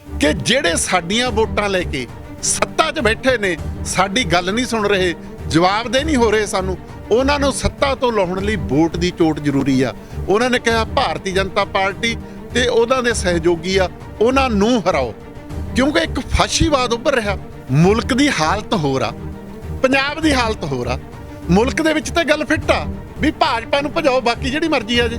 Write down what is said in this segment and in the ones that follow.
कि ਜਿਹੜੇ ਸਾਡੀਆਂ ਵੋਟਾਂ ਲੈ ਕੇ ਸੱਤਾ 'ਚ ਬੈਠੇ ਨੇ ਸਾਡੀ ਗੱਲ ਨਹੀਂ ਸੁਣ ਰਹੇ, ਜਵਾਬਦੇ ਨਹੀਂ ਹੋ ਰਹੇ ਸਾਨੂੰ, ਉਹਨਾਂ ਨੂੰ ਸੱਤਾ ਤੋਂ ਲਾਉਣ ਲਈ ਵੋਟ ਦੀ ਚੋਟ ਜ਼ਰੂਰੀ ਆ। ਉਹਨਾਂ ਨੇ ਕਿਹਾ ਭਾਰਤੀ ਜਨਤਾ ਪਾਰਟੀ ਤੇ ਉਹਨਾਂ ਦੇ ਸਹਿਯੋਗੀ ਆ ਉਹਨਾਂ ਨੂੰ ਹਰਾਓ, ਕਿਉਂਕਿ ਇੱਕ ਫਾਸ਼ੀਵਾਦ ਉੱਭਰ ਰਿਹਾ। ਮੁਲਕ ਦੀ ਹਾਲਤ ਹੋਰ ਆ, ਪੰਜਾਬ ਦੀ ਹਾਲਤ ਹੋਰ ਆ। ਮੁਲਕ ਦੇ ਵਿੱਚ ਤਾਂ ਗੱਲ ਫਿੱਟ ਆ ਵੀ ਭਾਜਪਾ ਨੂੰ ਭਜਾਓ, ਬਾਕੀ ਜਿਹੜੀ ਮਰਜ਼ੀ ਆ ਜੇ।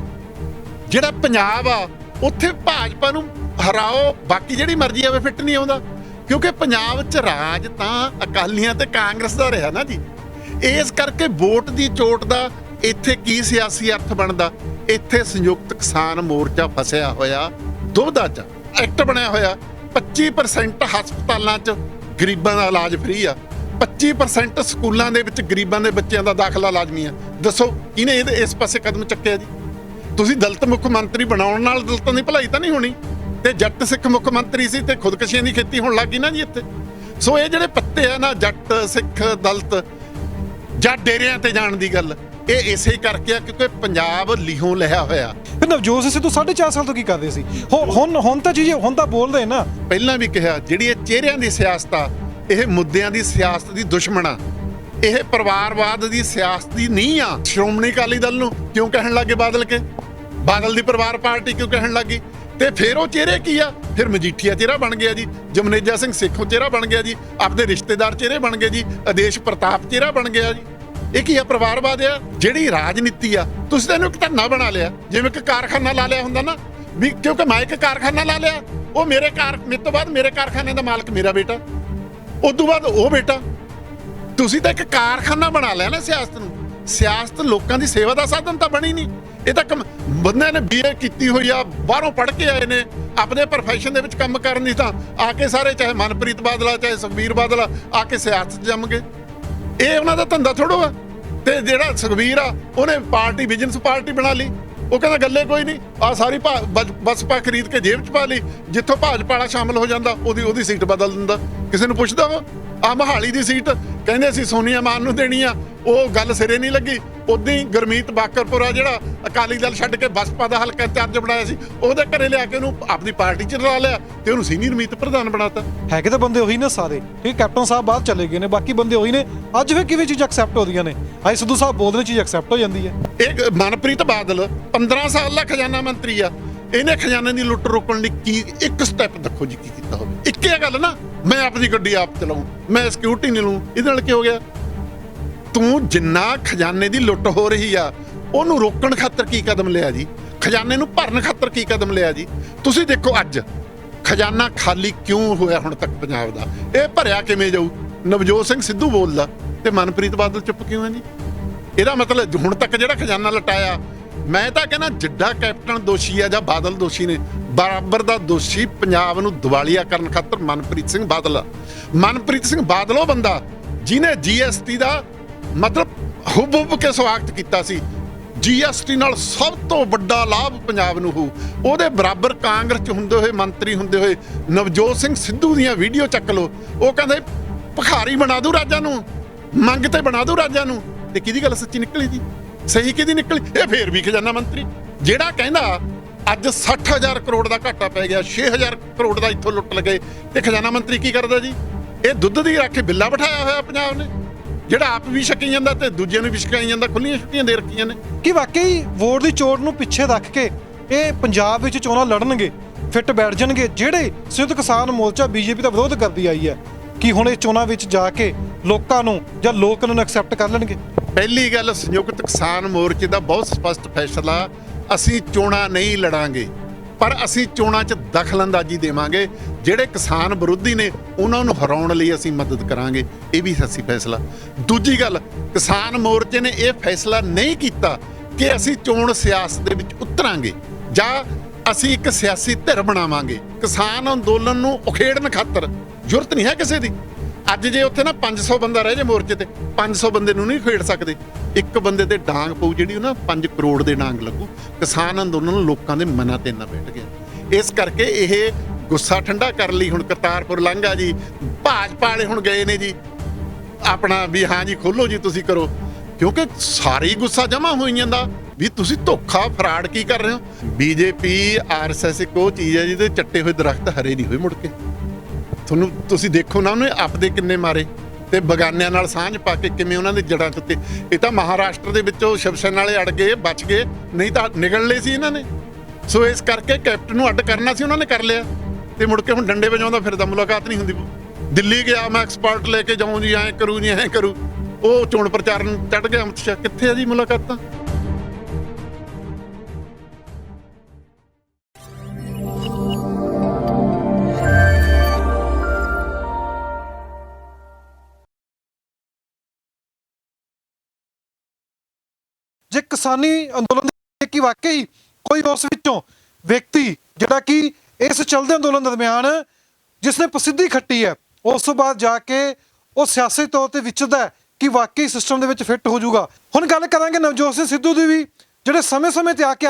ਜਿਹੜਾ ਪੰਜਾਬ ਆ ਉੱਥੇ ਭਾਜਪਾ ਨੂੰ ਹਰਾਓ, ਬਾਕੀ ਜਿਹੜੀ ਮਰਜ਼ੀ ਆਵੇ, ਫਿੱਟ ਨਹੀਂ ਆਉਂਦਾ। ਕਿਉਂਕਿ ਪੰਜਾਬ 'ਚ ਰਾਜ ਤਾਂ ਅਕਾਲੀਆਂ ਤੇ ਕਾਂਗਰਸ ਦਾ ਰਿਹਾ ਨਾ ਜੀ। ਇਸ ਕਰਕੇ ਵੋਟ ਦੀ ਚੋਟ ਦਾ ਇੱਥੇ ਕੀ ਸਿਆਸੀ ਅਰਥ ਬਣਦਾ। ਇੱਥੇ ਸੰਯੁਕਤ ਕਿਸਾਨ ਮੋਰਚਾ ਫਸਿਆ ਹੋਇਆ ਦੁਬਦਾ 'ਚ। ਐਕਟ ਬਣਿਆ ਹੋਇਆ 25% ਹਸਪਤਾਲਾਂ 'ਚ ਗਰੀਬਾਂ ਦਾ ਇਲਾਜ ਫ੍ਰੀ ਆ, 25% ਸਕੂਲਾਂ ਦੇ ਵਿੱਚ ਗਰੀਬਾਂ ਦੇ ਬੱਚਿਆਂ ਦਾ ਦਾਖਲਾ ਲਾਜ਼ਮੀ ਆ। ਦੱਸੋ ਕਿਹਨੇ ਇਸ ਪਾਸੇ ਕਦਮ ਚੱਕਿਆ ਜੀ? ਤੁਸੀਂ ਦਲਿਤ ਮੁੱਖ ਮੰਤਰੀ ਬਣਾਉਣ ਨਾਲ ਦਲਿਤਾਂ ਦੀ ਭਲਾਈ ਤਾਂ ਨਹੀਂ ਹੋਣੀ। ਤੇ ਜੱਟ ਸਿੱਖ ਮੁੱਖ ਮੰਤਰੀ ਸੀ ਤੇ ਖੁਦਕਸ਼ੀਆਂ ਦੀ ਖੇਤੀ ਹੋਣ ਲੱਗ ਗਈ ਨਾ ਜੀ ਇੱਥੇ। ਸੋ ਇਹ ਜਿਹੜੇ ਪੱਤੇ ਆ ਨਾ ਜੱਟ ਸਿੱਖ ਦਲਿਤ ਜਾਂ ਡੇਰਿਆਂ ਤੇ ਜਾਣ ਦੀ ਗੱਲ, ਇਹ ਇਸੇ ਕਰਕੇ ਆ ਕਿਉਂਕਿ ਪੰਜਾਬ ਲੀਹੋਂ ਲਿਆ ਹੋਇਆ। ਫਿਰ ਨਵਜੋਤ ਸਿੱਧੂ 4.5 ਸਾਲ ਤੋਂ ਕੀ ਕਰਦੇ ਸੀ? ਹੁਣ ਤਾਂ ਜੀ ਹੁਣ ਤਾਂ ਬੋਲਦੇ ਨਾ। ਪਹਿਲਾਂ ਵੀ ਕਿਹਾ ਜਿਹੜੀ ਇਹ ਚਿਹਰਿਆਂ ਦੀ ਸਿਆਸਤ ਆ, ਇਹ ਮੁੱਦਿਆਂ ਦੀ ਸਿਆਸਤ ਦੀ ਦੁਸ਼ਮਣ ਆ। ਇਹ ਪਰਿਵਾਰਵਾਦ ਦੀ ਸਿਆਸਤ ਦੀ ਨਹੀਂ ਆ। ਸ਼੍ਰੋਮਣੀ ਅਕਾਲੀ ਦਲ ਨੂੰ ਕਿਉਂ ਕਹਿਣ ਲੱਗੇ ਬਾਦਲ ਦੀ ਪਰਿਵਾਰ ਪਾਰਟੀ ਕਿਉਂ ਕਹਿਣ ਲੱਗੀ? ਤੇ ਫਿਰ ਉਹ ਚਿਹਰੇ ਕੀ ਆ? ਫਿਰ ਮਜੀਠੀਆ ਚਿਹਰਾ ਬਣ ਗਿਆ ਜੀ, ਜਮਨੇਜਾ ਸਿੰਘ ਸੇਖੋਂ ਚਿਹਰਾ ਬਣ ਗਿਆ ਜੀ, ਆਪਦੇ ਰਿਸ਼ਤੇਦਾਰ ਚਿਹਰੇ ਬਣ ਗਏ ਜੀ, ਆਦੇਸ਼ ਪ੍ਰਤਾਪ ਚਿਹਰਾ ਬਣ ਗਿਆ ਜੀ। ਇਹ ਕੀ ਆ? ਪਰਿਵਾਰਵਾਦ ਆ। ਜਿਹੜੀ ਰਾਜਨੀਤੀ ਆ ਤੁਸੀਂ ਤਾਂ ਇਹਨੂੰ ਇੱਕ ਧੰਨਾ ਬਣਾ ਲਿਆ, ਜਿਵੇਂ ਕਿ ਕਾਰਖਾਨਾ ਲਾ ਲਿਆ ਹੁੰਦਾ ਨਾ ਵੀ ਕਿਉਂਕਿ ਮੈਂ ਇੱਕ ਕਾਰਖਾਨਾ ਲਾ ਲਿਆ, ਉਹ ਮੇਰੇ ਤੋਂ ਬਾਅਦ ਮੇਰੇ ਕਾਰਖਾਨੇ ਦਾ ਮਾਲਕ ਮੇਰਾ ਬੇਟਾ, ਉਸ ਤੋਂ ਬਾਅਦ ਉਹ ਬੇਟਾ। ਤੁਸੀਂ ਤਾਂ ਇੱਕ ਕਾਰਖਾਨਾ ਬਣਾ ਲਿਆ ਨਾ ਸਿਆਸਤ ਨੂੰ। ਸਿਆਸਤ ਲੋਕਾਂ ਦੀ ਸੇਵਾ ਦਾ ਸਾਧਨ ਤਾਂ ਬਣੀ ਨਹੀਂ। ਇਹ ਤਾਂ ਬੰਦਿਆਂ ਨੇ BA ਕੀਤੀ ਹੋਈ ਆ, ਬਾਹਰੋਂ ਪੜ੍ਹ ਕੇ ਆਏ ਨੇ, ਆਪਣੇ ਪ੍ਰੋਫੈਸ਼ਨ ਦੇ ਵਿੱਚ ਕੰਮ ਕਰਨ ਦੀ ਤਾਂ ਆ ਕੇ ਸਾਰੇ, ਚਾਹੇ ਮਨਪ੍ਰੀਤ ਬਾਦਲ ਚਾਹੇ ਸੁਖਬੀਰ ਬਾਦਲ ਆ ਕੇ ਸਿਆਸਤ 'ਚ ਜੰਮ ਗਏ। ਇਹ ਉਹਨਾਂ ਦਾ ਧੰਦਾ ਥੋੜੋ ਆ। ਤੇ ਜਿਹੜਾ ਸੁਖਬੀਰ ਆ ਉਹਨੇ ਪਾਰਟੀ ਬਿਜ਼ਨਸ ਪਾਰਟੀ ਬਣਾ ਲਈ। ਉਹ ਕਹਿੰਦਾ ਗੱਲੇ ਕੋਈ ਨਹੀਂ, ਆ ਸਾਰੀ ਬਸਪਾ ਖਰੀਦ ਕੇ ਜੇਬ 'ਚ ਪਾ ਲਈ, ਜਿੱਥੋਂ ਭਾਜਪਾ ਵਾਲਾ ਸ਼ਾਮਲ ਹੋ ਜਾਂਦਾ ਉਹਦੀ ਸੀਟ ਬਦਲ ਦਿੰਦਾ। ਕਿਸੇ ਨੂੰ ਪੁੱਛਦਾ ਉਹ ਆ ਮੋਹਾਲੀ ਦੀ ਸੀਟ ਕਹਿੰਦੇ ਅਸੀਂ ਸੋਨੀਆ ਮਾਨ ਨੂੰ ਦੇਣੀ ਆ, ਉਹ ਗੱਲ ਸਿਰੇ ਨਹੀਂ ਲੱਗੀ। ਉਦਾਂ ਹੀ ਗੁਰਮੀਤ ਬਾਕਰਪੁਰਾ ਜਿਹੜਾ ਅਕਾਲੀ ਦਲ ਛੱਡ ਕੇ ਬਸਪਾ ਦਾ ਹਲਕਾ ਇੰਚਾਰਜ ਬਣਾਇਆ ਸੀ, ਉਹਦੇ ਘਰੇ ਲਿਆ ਕੇ ਉਹਨੂੰ ਆਪਣੀ ਪਾਰਟੀ 'ਚ ਰਲਾ ਲਿਆ ਤੇ ਉਹਨੂੰ ਸੀਨੀਅਰ ਮੀਤ ਪ੍ਰਧਾਨ ਬਣਾਤਾ। ਹੈਗੇ ਤਾਂ ਬੰਦੇ ਉਹੀ ਨੇ ਸਾਰੇ, ਠੀਕ। ਕੈਪਟਨ ਸਾਹਿਬ ਬਾਹਰ ਚਲੇ ਗਏ ਨੇ, ਬਾਕੀ ਬੰਦੇ ਉਹੀ ਨੇ। ਅੱਜ ਫਿਰ ਕਿਵੇਂ ਚੀਜ਼ ਐਕਸੈਪਟ ਹੁੰਦੀਆਂ ਨੇ? ਅੱਜ ਸਿੱਧੂ ਸਾਹਿਬ ਬੋਲਦੇ ਚੀਜ਼ ਐਕਸੈਪਟ ਹੋ ਜਾਂਦੀ ਹੈ। ਇਹ ਮਨਪ੍ਰੀਤ ਬਾਦਲ 15 ਸਾਲ ਦਾ ਖਜ਼ਾਨਾ ਮੰਤਰੀ ਆ, ਇਹਨੇ ਖਜ਼ਾਨੇ ਦੀ ਲੁੱਟ ਰੋਕਣ ਲਈ ਕੀ ਇੱਕ ਸਟੈਪ ਦੇਖੋ ਜੀ ਕੀ ਕੀਤਾ ਹੋਵੇ। ਇੱਕੇ ਗੱਲ ਨਾ, ਮੈਂ ਆਪਣੀ ਗੱਡੀ ਆਪ ਚਲਾਉਂ, ਮੈਂ ਸਿਕਿਉਰਿਟੀ ਨਹੀਂ ਲਊਂ, ਇਹਦੇ ਨਾਲ ਕੀ ਹੋ ਗਿਆ? ਤੂੰ ਜਿੰਨਾ ਖਜ਼ਾਨੇ ਦੀ ਲੁੱਟ ਹੋ ਰਹੀ ਆ ਉਹਨੂੰ ਰੋਕਣ ਖਾਤਰ ਕੀ ਕਦਮ ਲਿਆ ਜੀ? ਖਜ਼ਾਨੇ ਨੂੰ ਭਰਨ ਖਾਤਰ ਕੀ ਕਦਮ ਲਿਆ ਜੀ? ਤੁਸੀਂ ਦੇਖੋ ਅੱਜ ਖਜ਼ਾਨਾ ਖਾਲੀ ਕਿਉਂ ਹੋਇਆ ਹੁਣ ਤੱਕ ਪੰਜਾਬ ਦਾ? ਇਹ ਭਰਿਆ ਕਿਵੇਂ ਜਾਊ? ਨਵਜੋਤ ਸਿੰਘ ਸਿੱਧੂ ਬੋਲਦਾ ਤੇ ਮਨਪ੍ਰੀਤ ਬਾਦਲ ਚੁੱਪ ਕਿਉਂ ਹੈ ਜੀ? ਇਹਦਾ ਮਤਲਬ ਹੁਣ ਤੱਕ ਜਿਹੜਾ ਖਜ਼ਾਨਾ ਲਟਾਇਆ, ਮੈਂ ਤਾਂ ਕਹਿੰਦਾ ਜਿੱਡਾ ਕੈਪਟਨ ਦੋਸ਼ੀ ਆ ਜਾਂ ਬਾਦਲ ਦੋਸ਼ੀ ਨੇ, ਬਰਾਬਰ ਦਾ ਦੋਸ਼ੀ ਪੰਜਾਬ ਨੂੰ ਦਿਵਾਲੀਆ ਕਰਨ ਖਾਤਰ ਮਨਪ੍ਰੀਤ ਸਿੰਘ ਬਾਦਲ ਆ। ਮਨਪ੍ਰੀਤ ਸਿੰਘ ਬਾਦਲ ਉਹ ਬੰਦਾ ਜਿਹਨੇ GST ਦਾ ਮਤਲਬ ਹੁਬ ਕੇ ਸਵਾਗਤ ਕੀਤਾ ਸੀ। GST ਨਾਲ ਸਭ ਤੋਂ ਵੱਡਾ ਲਾਭ ਪੰਜਾਬ ਨੂੰ ਹੋਊ। ਉਹਦੇ ਬਰਾਬਰ ਕਾਂਗਰਸ 'ਚ ਹੁੰਦੇ ਹੋਏ, ਮੰਤਰੀ ਹੁੰਦੇ ਹੋਏ ਨਵਜੋਤ ਸਿੰਘ ਸਿੱਧੂ ਦੀਆਂ ਵੀਡੀਓ ਚੱਕ ਲਓ। ਉਹ ਕਹਿੰਦੇ ਭਿਖਾਰੀ ਬਣਾ ਦੂ ਰਾਜਾਂ ਨੂੰ, ਮੰਗ ਤੇ ਬਣਾ ਦੂ ਰਾਜਾਂ ਨੂੰ। ਤੇ ਕਿਹਦੀ ਗੱਲ ਸੱਚੀ ਨਿਕਲੀ ਜੀ? ਸਹੀ ਕਿਹਦੀ ਨਿਕਲੀ? ਇਹ ਫੇਰ ਵੀ ਖਜ਼ਾਨਾ ਮੰਤਰੀ ਜਿਹੜਾ ਕਹਿੰਦਾ ਅੱਜ 60,000 ਕਰੋੜ ਦਾ ਘਾਟਾ ਪੈ ਗਿਆ, 6,000 ਕਰੋੜ ਦਾ ਇੱਥੋਂ ਲੁੱਟ ਲਗੇ, ਤੇ ਖਜ਼ਾਨਾ ਮੰਤਰੀ ਕੀ ਕਰਦਾ ਜੀ? ਇਹ ਦੁੱਧ ਦੀ ਰੱਖ ਕੇ ਬਿੱਲਾ ਬਿਠਾਇਆ ਹੋਇਆ ਪੰਜਾਬ ਨੇ, ਜਿਹੜਾ ਆਪ ਵੀ ਛਕੀ ਜਾਂਦਾ ਤੇ ਦੂਜਿਆਂ ਨੂੰ ਵੀ ਛਕਾਈ ਜਾਂਦਾ। ਖੁੱਲੀਆਂ ਛੁੱਟੀਆਂ ਦੇ ਰੱਖੀਆਂ ਨੇ। ਕਿ ਵਾਕਈ ਵੋਟ ਦੀ ਚੋਟ ਨੂੰ ਪਿੱਛੇ ਰੱਖ ਕੇ ਇਹ ਪੰਜਾਬ ਵਿੱਚ ਚੋਣਾਂ ਲੜਨਗੇ, ਫਿੱਟ ਬੈਠ ਜਾਣਗੇ ਜਿਹੜੇ ਸੰਯੁਕਤ ਕਿਸਾਨ ਮੋਰਚਾ BJP ਦਾ ਵਿਰੋਧ ਕਰਦੀ ਆਈ ਹੈ? ਕਿ ਹੁਣ ਇਹ ਚੋਣਾਂ ਵਿੱਚ ਜਾ ਕੇ ਲੋਕਾਂ ਨੂੰ ਜਾਂ ਲੋਕ ਇਹਨਾਂ ਨੂੰ ਐਕਸੈਪਟ ਕਰ ਲੈਣਗੇ? ਪਹਿਲੀ ਗੱਲ, ਸੰਯੁਕਤ ਕਿਸਾਨ ਮੋਰਚੇ ਦਾ ਬਹੁਤ ਸਪਸ਼ਟ ਫੈਸਲਾ, ਅਸੀਂ ਚੋਣਾਂ ਨਹੀਂ ਲੜਾਂਗੇ, ਪਰ ਅਸੀਂ ਚੋਣਾਂ 'ਚ ਦਖਲਅੰਦਾਜ਼ੀ ਦੇਵਾਂਗੇ। ਜਿਹੜੇ ਕਿਸਾਨ ਵਿਰੋਧੀ ਨੇ ਉਹਨਾਂ ਨੂੰ ਹਰਾਉਣ ਲਈ ਅਸੀਂ ਮਦਦ ਕਰਾਂਗੇ। ਇਹ ਵੀ ਸੱਚੀ ਫੈਸਲਾ। ਦੂਜੀ ਗੱਲ, ਕਿਸਾਨ ਮੋਰਚੇ ਨੇ ਇਹ ਫੈਸਲਾ ਨਹੀਂ ਕੀਤਾ ਕਿ ਅਸੀਂ ਚੋਣ ਸਿਆਸਤ ਦੇ ਵਿੱਚ ਉਤਰਾਂਗੇ ਜਾਂ ਅਸੀਂ ਇੱਕ ਸਿਆਸੀ ਧਿਰ ਬਣਾਵਾਂਗੇ। ਕਿਸਾਨ ਅੰਦੋਲਨ ਨੂੰ ਉਖੇੜਨ ਖਾਤਰ ਜ਼ਰੂਰਤ ਨਹੀਂ ਹੈ ਕਿਸੇ ਦੀ। ਅੱਜ ਜੇ ਉੱਥੇ ਨਾ 500 ਬੰਦਾ ਰਹਿ ਜੇ ਮੋਰਚੇ ਤੇ, 500 ਬੰਦੇ ਨੂੰ ਨਹੀਂ ਖੇਡ ਸਕਦੇ। ਇੱਕ ਬੰਦੇ ਤੇ ਡਾਂਗ ਪਊ ਜਿਹੜੀ ਨਾ 5 ਕਰੋੜ ਦੇ ਡਾਂਗ ਲੱਗੂ। ਕਿਸਾਨ ਅੰਦੋਲਨ ਲੋਕਾਂ ਦੇ ਮਨਾਂ ਤੇ ਇੰਨਾ ਬੈਠ ਗਿਆ। ਇਸ ਕਰਕੇ ਇਹ ਗੁੱਸਾ ਠੰਡਾ ਕਰਨ ਲਈ ਹੁਣ ਕਰਤਾਰਪੁਰ ਲਾਂਘਾ ਜੀ ਭਾਜਪਾ ਵਾਲੇ ਹੁਣ ਗਏ ਨੇ ਜੀ ਆਪਣਾ ਵੀ ਹਾਂ ਜੀ ਖੋਲੋ ਜੀ ਤੁਸੀਂ ਕਰੋ, ਕਿਉਂਕਿ ਸਾਰੀ ਗੁੱਸਾ ਜਮਾ ਹੋਈ ਜਾਂਦਾ। ਵੀ ਤੁਸੀਂ ਧੋਖਾ ਫਰਾਡ ਕੀ ਕਰ ਰਹੇ ਹੋ। ਬੀਜੇਪੀ ਆਰਐਸਐਸ ਇੱਕ ਉਹ ਚੀਜ਼ ਹੈ ਜਿਹਦੇ ਚੱਟੇ ਹੋਏ ਦਰਖਤ ਹਰੇ ਨਹੀਂ ਹੋਏ ਮੁੜ ਕੇ। ਤੁਸੀਂ ਦੇਖੋ ਨਾ, ਉਹਨੇ ਆਪਦੇ ਕਿੰਨੇ ਮਾਰੇ ਤੇ ਬਗਾਨਿਆਂ ਨਾਲ ਸਾਂਝ ਪਾ ਕੇ ਕਿਵੇਂ ਉਹਨਾਂ ਦੇ ਜੜਾਂ ਚੁੱਤੇ। ਇਹ ਤਾਂ ਮਹਾਰਾਸ਼ਟਰ ਦੇ ਵਿੱਚੋਂ ਸ਼ਿਵ ਸੈਨਾ ਵਾਲੇ ਅੜ ਗਏ, ਬਚ ਗਏ, ਨਹੀਂ ਤਾਂ ਨਿਕਲ ਲਏ ਸੀ ਇਹਨਾਂ ਨੇ। ਸੋ ਇਸ ਕਰਕੇ ਕੈਪਟਨ ਨੂੰ ਅੱਡ ਕਰਨਾ ਸੀ, ਉਹਨਾਂ ਨੇ ਕਰ ਲਿਆ ਤੇ ਮੁੜ ਕੇ ਹੁਣ ਡੰਡੇ ਵਜਾਉਂਦਾ ਫਿਰਦਾ, ਮੁਲਾਕਾਤ ਨਹੀਂ ਹੁੰਦੀ। ਦਿੱਲੀ ਗਿਆ, ਮੈਂ ਐਕਸਪਰਟ ਲੈ ਕੇ ਜਾਊਂ ਜੀ, ਐਂ ਕਰੂ ਜੀ, ਐਂ ਕਰੂ। ਉਹ ਚੋਣ ਪ੍ਰਚਾਰ ਨੂੰ ਚੜ ਗਿਆ ਅਮਿਤ ਸ਼ਾਹ। ਕਿੱਥੇ ਆ ਜੀ ਮੁਲਾਕਾਤਾਂ? ਜੇ ਕਿਸਾਨੀ ਅੰਦੋਲਨ ਦੇ ਕੀ ਵਾਕਈ ਕੋਈ ਉਸ ਵਿੱਚੋਂ ਵਿਅਕਤੀ ਜਿਹੜਾ ਕਿ ਇਸ ਚੱਲਦੇ ਅੰਦੋਲਨ ਦਰਮਿਆਨ ਜਿਸਨੇ ਪ੍ਰਸਿੱਧੀ ਖੱਟੀ ਹੈ, ਉਸ ਤੋਂ ਬਾਅਦ ਜਾ ਕੇ ਉਹ ਸਿਆਸੀ ਤੌਰ ਤੇ ਵਿਚਰਦਾ ਹੈ ਕਿ ਵਾਕਈ ਸਿਸਟਮ ਦੇ ਵਿੱਚ ਫਿੱਟ ਹੋ ਜਾਊਗਾ। ਹੁਣ ਗੱਲ ਕਰਾਂਗੇ ਨਵਜੋਤ ਸਿੰਘ ਸਿੱਧੂ ਦੀ ਵੀ, ਜਿਹੜੇ ਸਮੇਂ-ਸਮੇਂ ਤੇ ਆ ਕੇ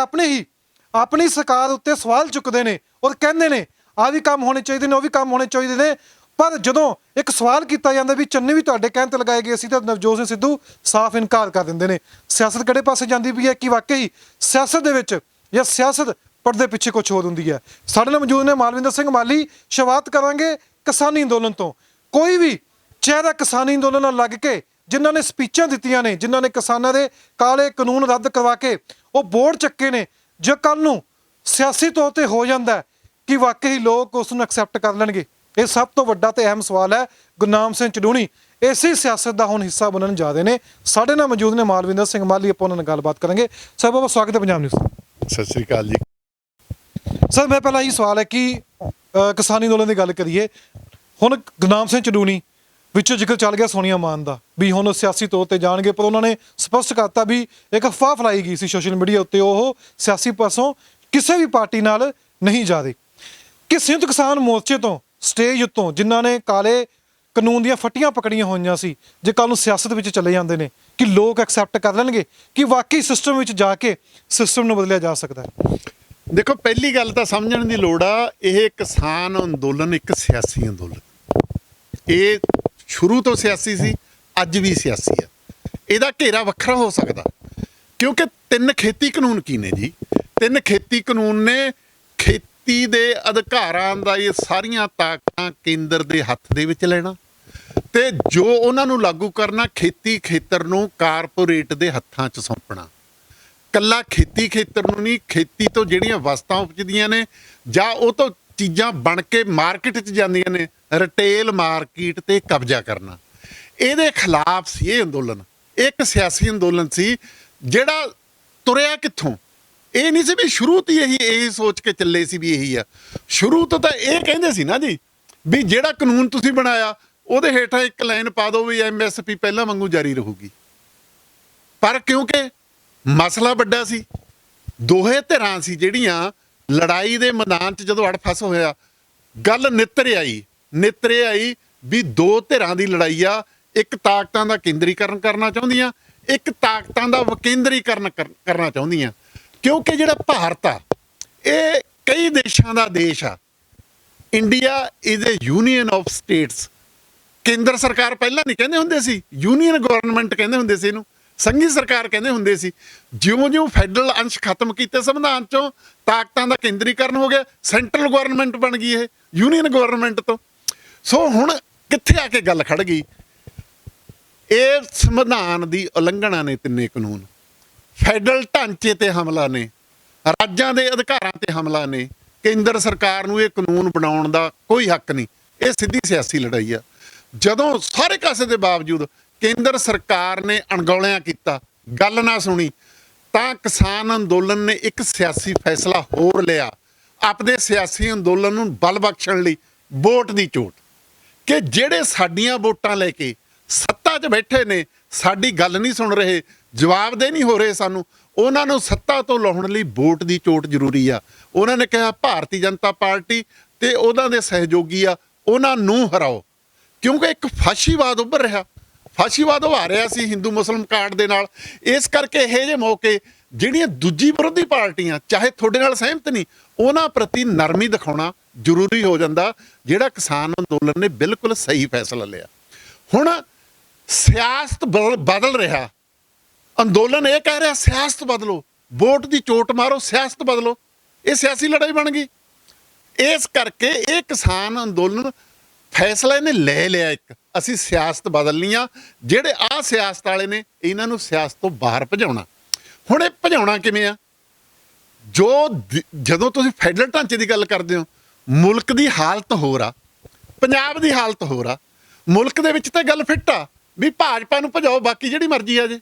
ਆਪਣੀ ਸਰਕਾਰ ਉੱਤੇ ਸਵਾਲ ਚੁੱਕਦੇ ਨੇ ਔਰ ਕਹਿੰਦੇ ਨੇ ਆਹ ਵੀ ਕੰਮ ਹੋਣੇ ਚਾਹੀਦੇ ਨੇ, ਉਹ ਵੀ ਕੰਮ ਹੋਣੇ ਚਾਹੀਦੇ ਨੇ। ਪਰ ਜਦੋਂ ਇੱਕ ਸਵਾਲ ਕੀਤਾ ਜਾਂਦਾ ਵੀ ਚੰਨੇ ਵੀ ਤੁਹਾਡੇ ਕਹਿਣ ਤੇ ਲਗਾਏ ਗਏ ਸੀ, ਤਾਂ ਨਵਜੋਤ ਸਿੰਘ ਸਿੱਧੂ ਸਾਫ਼ ਇਨਕਾਰ ਕਰ ਦਿੰਦੇ ਨੇ। ਸਿਆਸਤ ਕਿਹੜੇ ਪਾਸੇ ਜਾਂਦੀ ਪਈ ਹੈ ਕਿ ਵਾਕਈ ਸਿਆਸਤ ਦੇ ਵਿੱਚ ਜਾਂ ਸਿਆਸਤ ਪਰਦੇ ਪਿੱਛੇ ਕੁਝ ਹੋਰ ਹੁੰਦੀ ਹੈ। ਸਾਡੇ ਨਾਲ ਮੌਜੂਦ ਨੇ ਮਾਲਵਿੰਦਰ ਸਿੰਘ ਮਾਲੀ। ਸ਼ੁਰੂਆਤ ਕਰਾਂਗੇ ਕਿਸਾਨੀ ਅੰਦੋਲਨ ਤੋਂ। ਕੋਈ ਵੀ ਚਿਹਰਾ ਕਿਸਾਨੀ ਅੰਦੋਲਨ ਨਾਲ ਲੱਗ ਕੇ ਜਿਨ੍ਹਾਂ ਨੇ ਸਪੀਚਾਂ ਦਿੱਤੀਆਂ ਨੇ, ਜਿਨ੍ਹਾਂ ਨੇ ਕਿਸਾਨਾਂ ਦੇ ਕਾਲੇ ਕਾਨੂੰਨ ਰੱਦ ਕਰਵਾ ਕੇ ਉਹ ਬੋਰਡ ਚੱਕੇ ਨੇ, ਜੇ ਕੱਲ੍ਹ ਨੂੰ ਸਿਆਸੀ ਤੌਰ ਤੇ ਹੋ ਜਾਂਦਾ ਕਿ ਵਾਕਈ ਲੋਕ ਉਸ ਨੂੰ ਐਕਸੈਪਟ ਕਰ ਲੈਣਗੇ? ਇਹ ਸਭ ਤੋਂ ਵੱਡਾ ਤੇ ਅਹਿਮ ਸਵਾਲ ਹੈ। ਗੁਰਨਾਮ ਸਿੰਘ ਚੜੂਣੀ ਇਸੇ ਸਿਆਸਤ ਦਾ ਹੁਣ ਹਿੱਸਾ ਬਣਨ ਜਾ ਰਹੇ ਨੇ। ਸਾਡੇ ਨਾਲ ਮੌਜੂਦ ਨੇ ਮਾਲਵਿੰਦਰ ਸਿੰਘ ਮਾਲੀ, ਆਪਾਂ ਉਹਨਾਂ ਨਾਲ ਗੱਲਬਾਤ ਕਰਾਂਗੇ। ਸਰ ਬਹੁਤ ਸਵਾਗਤ ਹੈ ਪੰਜਾਬ ਨਿਊਜ਼। ਸਤਿ ਸ਼੍ਰੀ ਅਕਾਲ ਜੀ। ਸਰ ਮੈਂ ਪਹਿਲਾਂ ਇਹ ਸਵਾਲ ਹੈ ਕਿ ਕਿਸਾਨੀ ਅੰਦੋਲਨ ਦੀ ਗੱਲ ਕਰੀਏ, ਹੁਣ ਗੁਰਨਾਮ ਸਿੰਘ ਚੜੂਣੀ ਵਿੱਚੋਂ ਜ਼ਿਕਰ ਚੱਲ ਗਿਆ ਸੋਨੀਆ ਮਾਨ ਦਾ ਵੀ ਹੁਣ ਉਹ ਸਿਆਸੀ ਤੌਰ ਤੇ ਜਾਣਗੇ, ਪਰ ਉਹਨਾਂ ਨੇ ਸਪਸ਼ਟ ਕਰਤਾ ਵੀ ਇੱਕ ਅਫਵਾਹ ਫੈਲਾਈ ਗਈ ਸੀ ਸੋਸ਼ਲ ਮੀਡੀਆ ਉੱਤੇ, ਉਹ ਸਿਆਸੀ ਪਾਸੋਂ ਕਿਸੇ ਵੀ ਪਾਰਟੀ ਨਾਲ ਨਹੀਂ ਜਾ ਰਹੇ। ਕਿ ਸੰਯੁਕਤ ਕਿਸਾਨ ਮੋਰਚੇ ਤੋਂ ਸਟੇਜ ਉੱਤੋਂ ਜਿਨ੍ਹਾਂ ਨੇ ਕਾਲੇ ਕਾਨੂੰਨ ਦੀਆਂ ਫੱਟੀਆਂ ਪਕੜੀਆਂ ਹੋਈਆਂ ਸੀ, ਜੇ ਕੱਲ੍ਹ ਨੂੰ ਸਿਆਸਤ ਵਿੱਚ ਚਲੇ ਜਾਂਦੇ ਨੇ ਕਿ ਲੋਕ ਐਕਸੈਪਟ ਕਰ ਲੈਣਗੇ ਕਿ ਵਾਕਈ ਸਿਸਟਮ ਵਿੱਚ ਜਾ ਕੇ ਸਿਸਟਮ ਨੂੰ ਬਦਲਿਆ ਜਾ ਸਕਦਾ ਹੈ? ਦੇਖੋ, ਪਹਿਲੀ ਗੱਲ ਤਾਂ ਸਮਝਣ ਦੀ ਲੋੜ ਆ, ਇਹ ਕਿਸਾਨ ਅੰਦੋਲਨ ਇੱਕ ਸਿਆਸੀ ਅੰਦੋਲਨ, ਇਹ ਸ਼ੁਰੂ ਤੋਂ ਸਿਆਸੀ ਸੀ, ਅੱਜ ਵੀ ਸਿਆਸੀ ਆ। ਇਹਦਾ ਘੇਰਾ ਵੱਖਰਾ ਹੋ ਸਕਦਾ ਕਿਉਂਕਿ 3 ਖੇਤੀ ਕਾਨੂੰਨ ਕੀ ਨੇ ਜੀ? 3 ਖੇਤੀ ਕਾਨੂੰਨ ਨੇ ਖੇਤੀ ਦੇ ਅਧਿਕਾਰਾਂ ਦਾ ਇਹ ਸਾਰੀਆਂ ਤਾਕਤਾਂ ਕੇਂਦਰ ਦੇ ਹੱਥ ਦੇ ਵਿੱਚ ਲੈਣਾ ਤੇ ਜੋ ਉਹਨਾਂ ਨੂੰ ਲਾਗੂ ਕਰਨਾ ਖੇਤੀ ਖੇਤਰ ਨੂੰ ਕਾਰਪੋਰੇਟ ਦੇ ਹੱਥਾਂ 'ਚ ਸੌਂਪਣਾ। ਕੱਲਾ ਖੇਤੀ ਖੇਤਰ ਨੂੰ ਨਹੀਂ, ਖੇਤੀ ਤੋਂ ਜਿਹੜੀਆਂ ਵਸਤਾਂ ਉਪਜਦੀਆਂ ਨੇ ਜਾਂ ਉਹ ਤੋਂ ਚੀਜ਼ਾਂ ਬਣ ਕੇ ਮਾਰਕੀਟ 'ਚ ਜਾਂਦੀਆਂ ਨੇ, ਰਿਟੇਲ ਮਾਰਕੀਟ ਤੇ ਕਬਜ਼ਾ ਕਰਨਾ। ਇਹਦੇ ਖਿਲਾਫ ਸੀ ਇਹ ਅੰਦੋਲਨ। ਇੱਕ ਸਿਆਸੀ ਅੰਦੋਲਨ ਸੀ ਜਿਹੜਾ ਤੁਰਿਆ ਕਿੱਥੋਂ, ਇਹ ਨਹੀਂ ਸੀ ਵੀ ਸ਼ੁਰੂ ਤੋਂ ਇਹੀ ਸੋਚ ਕੇ ਚੱਲੇ ਸੀ ਵੀ ਇਹੀ ਆ। ਸ਼ੁਰੂ ਤੋਂ ਤਾਂ ਇਹ ਕਹਿੰਦੇ ਸੀ ਨਾ ਜੀ ਵੀ ਜਿਹੜਾ ਕਾਨੂੰਨ ਤੁਸੀਂ ਬਣਾਇਆ ਉਹਦੇ ਹੇਠਾਂ ਇੱਕ ਲਾਈਨ ਪਾ ਦਿਓ ਵੀ MSP ਪਹਿਲਾਂ ਵਾਂਗੂ ਜਾਰੀ ਰਹੂਗੀ। ਪਰ ਕਿਉਂਕਿ ਮਸਲਾ ਵੱਡਾ ਸੀ, ਦੋਹੇ ਧਿਰਾਂ ਸੀ ਜਿਹੜੀਆਂ ਲੜਾਈ ਦੇ ਮੈਦਾਨ 'ਚ ਜਦੋਂ ਅੜਫਸ ਹੋਇਆ, ਗੱਲ ਨਿੱਤਰੇ ਆਈ ਵੀ 2 ਧਿਰਾਂ ਦੀ ਲੜਾਈ ਆ। ਇੱਕ ਤਾਕਤਾਂ ਦਾ ਕੇਂਦਰੀਕਰਨ ਕਰਨਾ ਚਾਹੁੰਦੀਆਂ, ਇੱਕ ਤਾਕਤਾਂ ਦਾ ਵਿਕੇਂਦਰੀਕਰਨ ਕਰਨਾ ਚਾਹੁੰਦੀਆਂ। ਕਿਉਂਕਿ ਜਿਹੜਾ ਭਾਰਤ ਆ ਇਹ ਕਈ ਦੇਸ਼ਾਂ ਦਾ ਦੇਸ਼ ਆ। India is a union of states. ਕੇਂਦਰ ਸਰਕਾਰ ਪਹਿਲਾਂ ਨਹੀਂ ਕਹਿੰਦੇ ਹੁੰਦੇ ਸੀ, ਯੂਨੀਅਨ ਗਵਰਨਮੈਂਟ ਕਹਿੰਦੇ ਹੁੰਦੇ ਸੀ, ਇਹਨੂੰ ਸੰਘੀ ਸਰਕਾਰ ਕਹਿੰਦੇ ਹੁੰਦੇ ਸੀ। ਜਿਉਂ-ਜਿਉਂ ਫੈਡਰਲ ਅੰਸ਼ ਖਤਮ ਕੀਤੇ ਸੰਵਿਧਾਨ 'ਚੋਂ, ਤਾਕਤਾਂ ਦਾ ਕੇਂਦਰੀਕਰਨ ਹੋ ਗਿਆ, ਸੈਂਟਰਲ ਗਵਰਨਮੈਂਟ ਬਣ ਗਈ ਇਹ ਯੂਨੀਅਨ ਗਵਰਨਮੈਂਟ ਤੋਂ। ਸੋ ਹੁਣ ਕਿੱਥੇ ਆ ਕੇ ਗੱਲ ਖੜ ਗਈ? ਇਹ ਸੰਵਿਧਾਨ ਦੀ ਉਲੰਘਣਾ ਨੇ 3 ਕਾਨੂੰਨ। ਫੈਡਰਲ ਢਾਂਚੇ ਤੇ ਹਮਲਾ ਨੇ, ਰਾਜਾਂ ਦੇ ਅਧਿਕਾਰਾਂ ਤੇ ਹਮਲਾ ਨੇ। ਕੇਂਦਰ ਸਰਕਾਰ ਨੂੰ ਇਹ ਕਾਨੂੰਨ ਬਣਾਉਣ ਦਾ ਕੋਈ ਹੱਕ ਨਹੀਂ। ਇਹ ਸਿੱਧੀ ਸਿਆਸੀ ਲੜਾਈ ਆ। ਜਦੋਂ ਸਾਰੇ ਕਾਸੇ ਦੇ ਬਾਵਜੂਦ ਕੇਂਦਰ ਸਰਕਾਰ ਨੇ ਅਣਗੌਲਿਆਂ ਕੀਤਾ, ਗੱਲ ਨਾ ਸੁਣੀ, ਤਾਂ ਕਿਸਾਨ ਅੰਦੋਲਨ ਨੇ ਇੱਕ ਸਿਆਸੀ ਫੈਸਲਾ ਹੋਰ ਲਿਆ ਆਪਦੇ ਸਿਆਸੀ ਅੰਦੋਲਨ ਨੂੰ ਬਲ ਬਖਸ਼ਣ ਲਈ, ਵੋਟ ਦੀ ਚੋਟ। ਕਿ ਜਿਹੜੇ ਸਾਡੀਆਂ ਵੋਟਾਂ ਲੈ ਕੇ ਸੱਤਾ 'ਚ ਬੈਠੇ ਨੇ, ਸਾਡੀ ਗੱਲ ਨਹੀਂ ਸੁਣ ਰਹੇ, ਜਵਾਬਦੇਹ ਨਹੀਂ ਹੋ ਰਹੇ ਸਾਨੂੰ, ਉਹਨਾਂ ਨੂੰ ਸੱਤਾ ਤੋਂ ਲਾਉਣ ਲਈ ਵੋਟ ਦੀ ਚੋਟ ਜ਼ਰੂਰੀ ਆ। ਉਹਨਾਂ ਨੇ ਕਿਹਾ ਭਾਰਤੀ ਜਨਤਾ ਪਾਰਟੀ ਤੇ ਉਹਨਾਂ ਦੇ ਸਹਿਯੋਗੀ ਆ, ਉਹਨਾਂ ਨੂੰ ਹਰਾਓ। ਕਿਉਂਕਿ ਇੱਕ ਫਾਸ਼ੀਵਾਦ ਉੱਭਰ ਰਿਹਾ, ਫਾਸ਼ੀਵਾਦ ਉਹ ਆ ਰਿਹਾ ਸੀ ਹਿੰਦੂ ਮੁਸਲਿਮ ਕਾਰਡ ਦੇ ਨਾਲ। ਇਸ ਕਰਕੇ ਇਹੋ ਜਿਹੇ ਮੌਕੇ ਜਿਹੜੀਆਂ ਦੂਜੀ ਵਿਰੋਧੀ ਪਾਰਟੀਆਂ ਚਾਹੇ ਤੁਹਾਡੇ ਨਾਲ ਸਹਿਮਤ ਨਹੀਂ, ਉਹਨਾਂ ਪ੍ਰਤੀ ਨਰਮੀ ਦਿਖਾਉਣਾ ਜ਼ਰੂਰੀ ਹੋ ਜਾਂਦਾ। ਜਿਹੜਾ ਕਿਸਾਨ ਅੰਦੋਲਨ ਨੇ ਬਿਲਕੁਲ ਸਹੀ ਫੈਸਲਾ ਲਿਆ। ਹੁਣ ਸਿਆਸਤ ਬਦਲ ਰਿਹਾ, ਅੰਦੋਲਨ ਇਹ ਕਹਿ ਰਿਹਾ ਸਿਆਸਤ ਬਦਲੋ, ਵੋਟ ਦੀ ਚੋਟ ਮਾਰੋ, ਸਿਆਸਤ ਬਦਲੋ। ਇਹ ਸਿਆਸੀ ਲੜਾਈ ਬਣ ਗਈ। ਇਸ ਕਰਕੇ ਇਹ ਕਿਸਾਨ ਅੰਦੋਲਨ ਫੈਸਲਾ ਇਹਨੇ ਲੈ ਲਿਆ, ਇੱਕ ਅਸੀਂ ਸਿਆਸਤ ਬਦਲਣੀ ਆ। ਜਿਹੜੇ ਆਹ ਸਿਆਸਤ ਵਾਲੇ ਨੇ ਇਹਨਾਂ ਨੂੰ ਸਿਆਸਤ ਤੋਂ ਬਾਹਰ ਭਜਾਉਣਾ। ਹੁਣ ਇਹ ਭਜਾਉਣਾ ਕਿਵੇਂ ਆ? ਜਦੋਂ ਤੁਸੀਂ ਫੈਡਰਲ ਢਾਂਚੇ ਦੀ ਗੱਲ ਕਰਦੇ ਹੋ, ਮੁਲਕ ਦੀ ਹਾਲਤ ਹੋਰ ਆ, ਪੰਜਾਬ ਦੀ ਹਾਲਤ ਹੋਰ ਆ। ਮੁਲਕ ਦੇ ਵਿੱਚ ਤਾਂ ਗੱਲ ਫਿੱਟ ਆ ਵੀ ਭਾਜਪਾ ਨੂੰ ਭਜਾਓ, ਬਾਕੀ ਜਿਹੜੀ ਮਰਜ਼ੀ ਆ ਜੇ।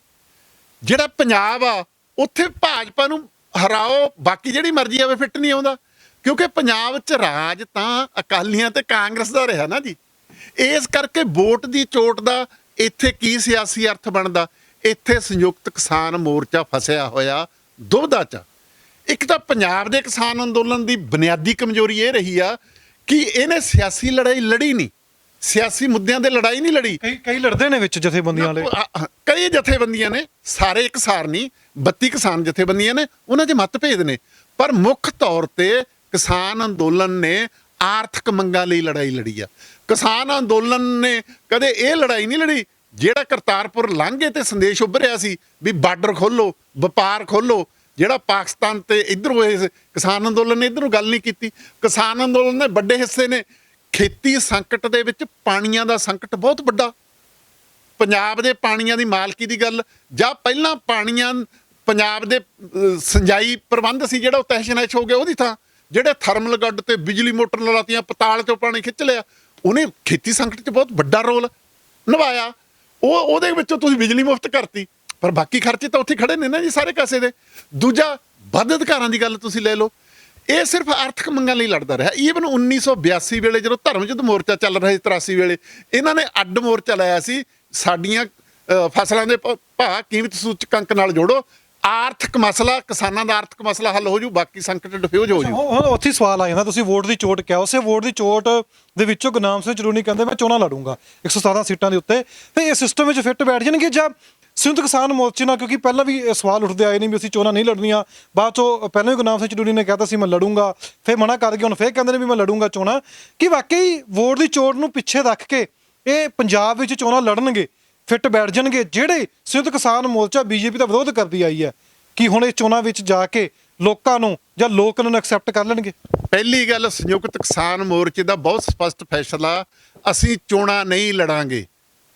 ਜਿਹੜਾ ਪੰਜਾਬ ਆ ਉੱਥੇ ਭਾਜਪਾ ਨੂੰ ਹਰਾਓ, ਬਾਕੀ ਜਿਹੜੀ ਮਰਜ਼ੀ ਆਵੇ, ਫਿੱਟ ਨਹੀਂ ਆਉਂਦਾ। ਕਿਉਂਕਿ ਪੰਜਾਬ 'ਚ ਰਾਜ ਤਾਂ ਅਕਾਲੀਆਂ ਤੇ ਕਾਂਗਰਸ ਦਾ ਰਿਹਾ ਨਾ ਜੀ। ਇਸ ਕਰਕੇ ਵੋਟ ਦੀ ਚੋਟ ਦਾ ਇੱਥੇ ਕੀ ਸਿਆਸੀ ਅਰਥ ਬਣਦਾ? ਇੱਥੇ ਸੰਯੁਕਤ ਕਿਸਾਨ ਮੋਰਚਾ ਫਸਿਆ ਹੋਇਆ ਦੁਬਿਧਾ 'ਚ। ਇੱਕ ਤਾਂ ਪੰਜਾਬ ਦੇ ਕਿਸਾਨ ਅੰਦੋਲਨ ਦੀ ਬੁਨਿਆਦੀ ਕਮਜ਼ੋਰੀ ਇਹ ਰਹੀ ਆ ਕਿ ਇਹਨੇ ਸਿਆਸੀ ਲੜਾਈ ਲੜੀ ਨਹੀਂ, ਸਿਆਸੀ ਮੁੱਦਿਆਂ ਦੇ ਲੜਾਈ ਨਹੀਂ ਲੜੀ। ਕਈ ਲੜਦੇ ਨੇ ਵਿੱਚ ਜਥੇਬੰਦੀਆਂ ਵਾਲੇ, ਕਈ ਜਥੇਬੰਦੀਆਂ ਨੇ, ਸਾਰੇ ਇਕਸਾਰ ਨਹੀਂ। 32 ਕਿਸਾਨ ਜਥੇਬੰਦੀਆਂ ਨੇ, ਉਹਨਾਂ 'ਚ ਮਤਭੇਦ ਨੇ, ਪਰ ਮੁੱਖ ਤੌਰ ਤੇ ਕਿਸਾਨ ਅੰਦੋਲਨ ਨੇ ਆਰਥਿਕ ਮੰਗਾਂ ਲਈ ਲੜਾਈ ਲੜੀ ਆ। ਕਿਸਾਨ ਅੰਦੋਲਨ ਨੇ ਕਦੇ ਇਹ ਲੜਾਈ ਨਹੀਂ ਲੜੀ ਜਿਹੜਾ ਕਰਤਾਰਪੁਰ ਲਾਂਘੇ ਤੇ ਸੰਦੇਸ਼ ਉੱਭਰਿਆ ਸੀ ਵੀ ਬਾਰਡਰ ਖੋਲੋ, ਵਪਾਰ ਖੋਲੋ। ਜਿਹੜਾ ਪਾਕਿਸਤਾਨ ਤੇ ਇੱਧਰੋਂ ਇਸ ਕਿਸਾਨ ਅੰਦੋਲਨ ਨੇ ਇੱਧਰੋਂ ਗੱਲ ਨਹੀਂ ਕੀਤੀ। ਕਿਸਾਨ ਅੰਦੋਲਨ ਦੇ ਵੱਡੇ ਹਿੱਸੇ ਨੇ ਖੇਤੀ ਸੰਕਟ ਦੇ ਵਿੱਚ, ਪਾਣੀਆਂ ਦਾ ਸੰਕਟ ਬਹੁਤ ਵੱਡਾ, ਪੰਜਾਬ ਦੇ ਪਾਣੀਆਂ ਦੀ ਮਾਲਕੀ ਦੀ ਗੱਲ, ਜਾਂ ਪਹਿਲਾਂ ਪਾਣੀਆਂ ਪੰਜਾਬ ਦੇ ਸਿੰਜਾਈ ਪ੍ਰਬੰਧ ਸੀ ਜਿਹੜਾ ਉਹ ਤਹਿਸ਼ ਨਹਿਸ਼ ਹੋ ਗਿਆ, ਉਹਦੀ ਥਾਂ ਜਿਹੜੇ ਥਰਮਲ ਗੱਡ ਤੇ ਬਿਜਲੀ ਮੋਟਰ ਲਗਾਤੀਆਂ, ਪਤਾਲ ਚੋਂ ਪਾਣੀ ਖਿੱਚ ਲਿਆ, ਉਹਨੇ ਖੇਤੀ ਸੰਕਟ 'ਚ ਬਹੁਤ ਵੱਡਾ ਰੋਲ ਨਿਭਾਇਆ। ਉਹਦੇ ਵਿੱਚੋਂ ਤੁਸੀਂ ਬਿਜਲੀ ਮੁਫਤ ਕਰਤੀ, ਪਰ ਬਾਕੀ ਖਰਚੇ ਤਾਂ ਉੱਥੇ ਖੜੇ ਨੇ ਨਾ ਜੀ ਸਾਰੇ ਕਾਸੇ ਦੇ। ਦੂਜਾ ਵੱਧ ਅਧਿਕਾਰਾਂ ਦੀ ਗੱਲ ਤੁਸੀਂ ਲੈ ਲਓ, ਇਹ ਸਿਰਫ ਆਰਥਿਕ ਮੰਗਾਂ ਲਈ ਲੜਦਾ ਰਿਹਾ। ਈਵਨ 1982 ਵੇਲੇ ਜਦੋਂ ਧਰਮ ਯੁੱਧ ਮੋਰਚਾ ਚੱਲ ਰਿਹਾ ਸੀ, 83 ਵੇਲੇ ਇਹਨਾਂ ਨੇ ਅੱਡ ਮੋਰਚਾ ਲਾਇਆ ਸੀ, ਸਾਡੀਆਂ ਫਸਲਾਂ ਦੇ ਭਾਅ ਕੀਮਤ ਸੂਚਕਾਂਕ ਨਾਲ ਜੋੜੋ, ਆਰਥਿਕ ਮਸਲਾ, ਕਿਸਾਨਾਂ ਦਾ ਆਰਥਿਕ ਮਸਲਾ ਹੱਲ ਹੋ ਜੂ, ਬਾਕੀ ਸੰਕਟ ਡਿਫਿਊਜ਼ ਹੋ ਜੂ। ਹੁਣ ਉੱਥੇ ਸਵਾਲ ਆ ਜਾਂਦਾ, ਤੁਸੀਂ ਵੋਟ ਦੀ ਚੋਟ ਕਿਹਾ, ਉਸੇ ਵੋਟ ਦੀ ਚੋਟ ਦੇ ਵਿੱਚੋਂ ਗੁਰਨਾਮ ਸਿੰਘ ਚਰੂਨੀ ਕਹਿੰਦੇ ਮੈਂ ਚੋਣਾਂ ਲੜੂੰਗਾ 117 ਸੀਟਾਂ ਦੇ ਉੱਤੇ, ਤੇ ਇਹ ਸਿਸਟਮ ਵਿੱਚ ਫਿੱਟ ਬੈਠ ਜਾਣਗੇ ਜਾਂ ਸੰਯੁਕਤ ਕਿਸਾਨ ਮੋਰਚੇ ਨਾਲ? ਕਿਉਂਕਿ ਪਹਿਲਾਂ ਵੀ ਇਹ ਸਵਾਲ ਉੱਠਦੇ ਆਏ ਨੇ ਵੀ ਅਸੀਂ ਚੋਣਾਂ ਨਹੀਂ ਲੜਨੀਆਂ, ਬਾਅਦ ਚੋਂ ਪਹਿਲਾਂ ਵੀ ਗੁਰਨਾਮ ਸਿੰਘ ਚਰੂਨੀ ਨੇ ਕਹਿਤਾ ਸੀ ਮੈਂ ਲੜੂੰਗਾ, ਫਿਰ ਮਨਾ ਕਰ ਗਏ, ਹੁਣ ਫਿਰ ਕਹਿੰਦੇ ਨੇ ਵੀ ਮੈਂ ਲੜੂੰਗਾ ਚੋਣਾਂ। ਕਿ ਵਾਕਈ ਵੋਟ ਦੀ ਚੋਟ ਨੂੰ ਪਿੱਛੇ ਰੱਖ ਕੇ ਇਹ ਪੰਜਾਬ ਵਿੱਚ ਚੋਣਾਂ ਲੜਨਗੇ, ਫਿੱਟ ਬੈਠ ਜਾਣਗੇ ਜਿਹੜੇ ਸੰਯੁਕਤ ਕਿਸਾਨ ਮੋਰਚਾ ਬੀਜੇਪੀ ਦਾ ਵਿਰੋਧ ਕਰਦੀ ਆਈ ਹੈ? ਕਿ ਹੁਣ ਇਹ ਚੋਣਾਂ ਵਿੱਚ ਜਾ ਕੇ ਲੋਕਾਂ ਨੂੰ ਜਾਂ ਲੋਕ ਇਹਨਾਂ ਨੂੰ ਐਕਸੈਪਟ ਕਰ ਲੈਣਗੇ? ਪਹਿਲੀ ਗੱਲ, ਸੰਯੁਕਤ ਕਿਸਾਨ ਮੋਰਚੇ ਦਾ ਬਹੁਤ ਸਪਸ਼ਟ ਫੈਸਲਾ, ਅਸੀਂ ਚੋਣਾਂ ਨਹੀਂ ਲੜਾਂਗੇ,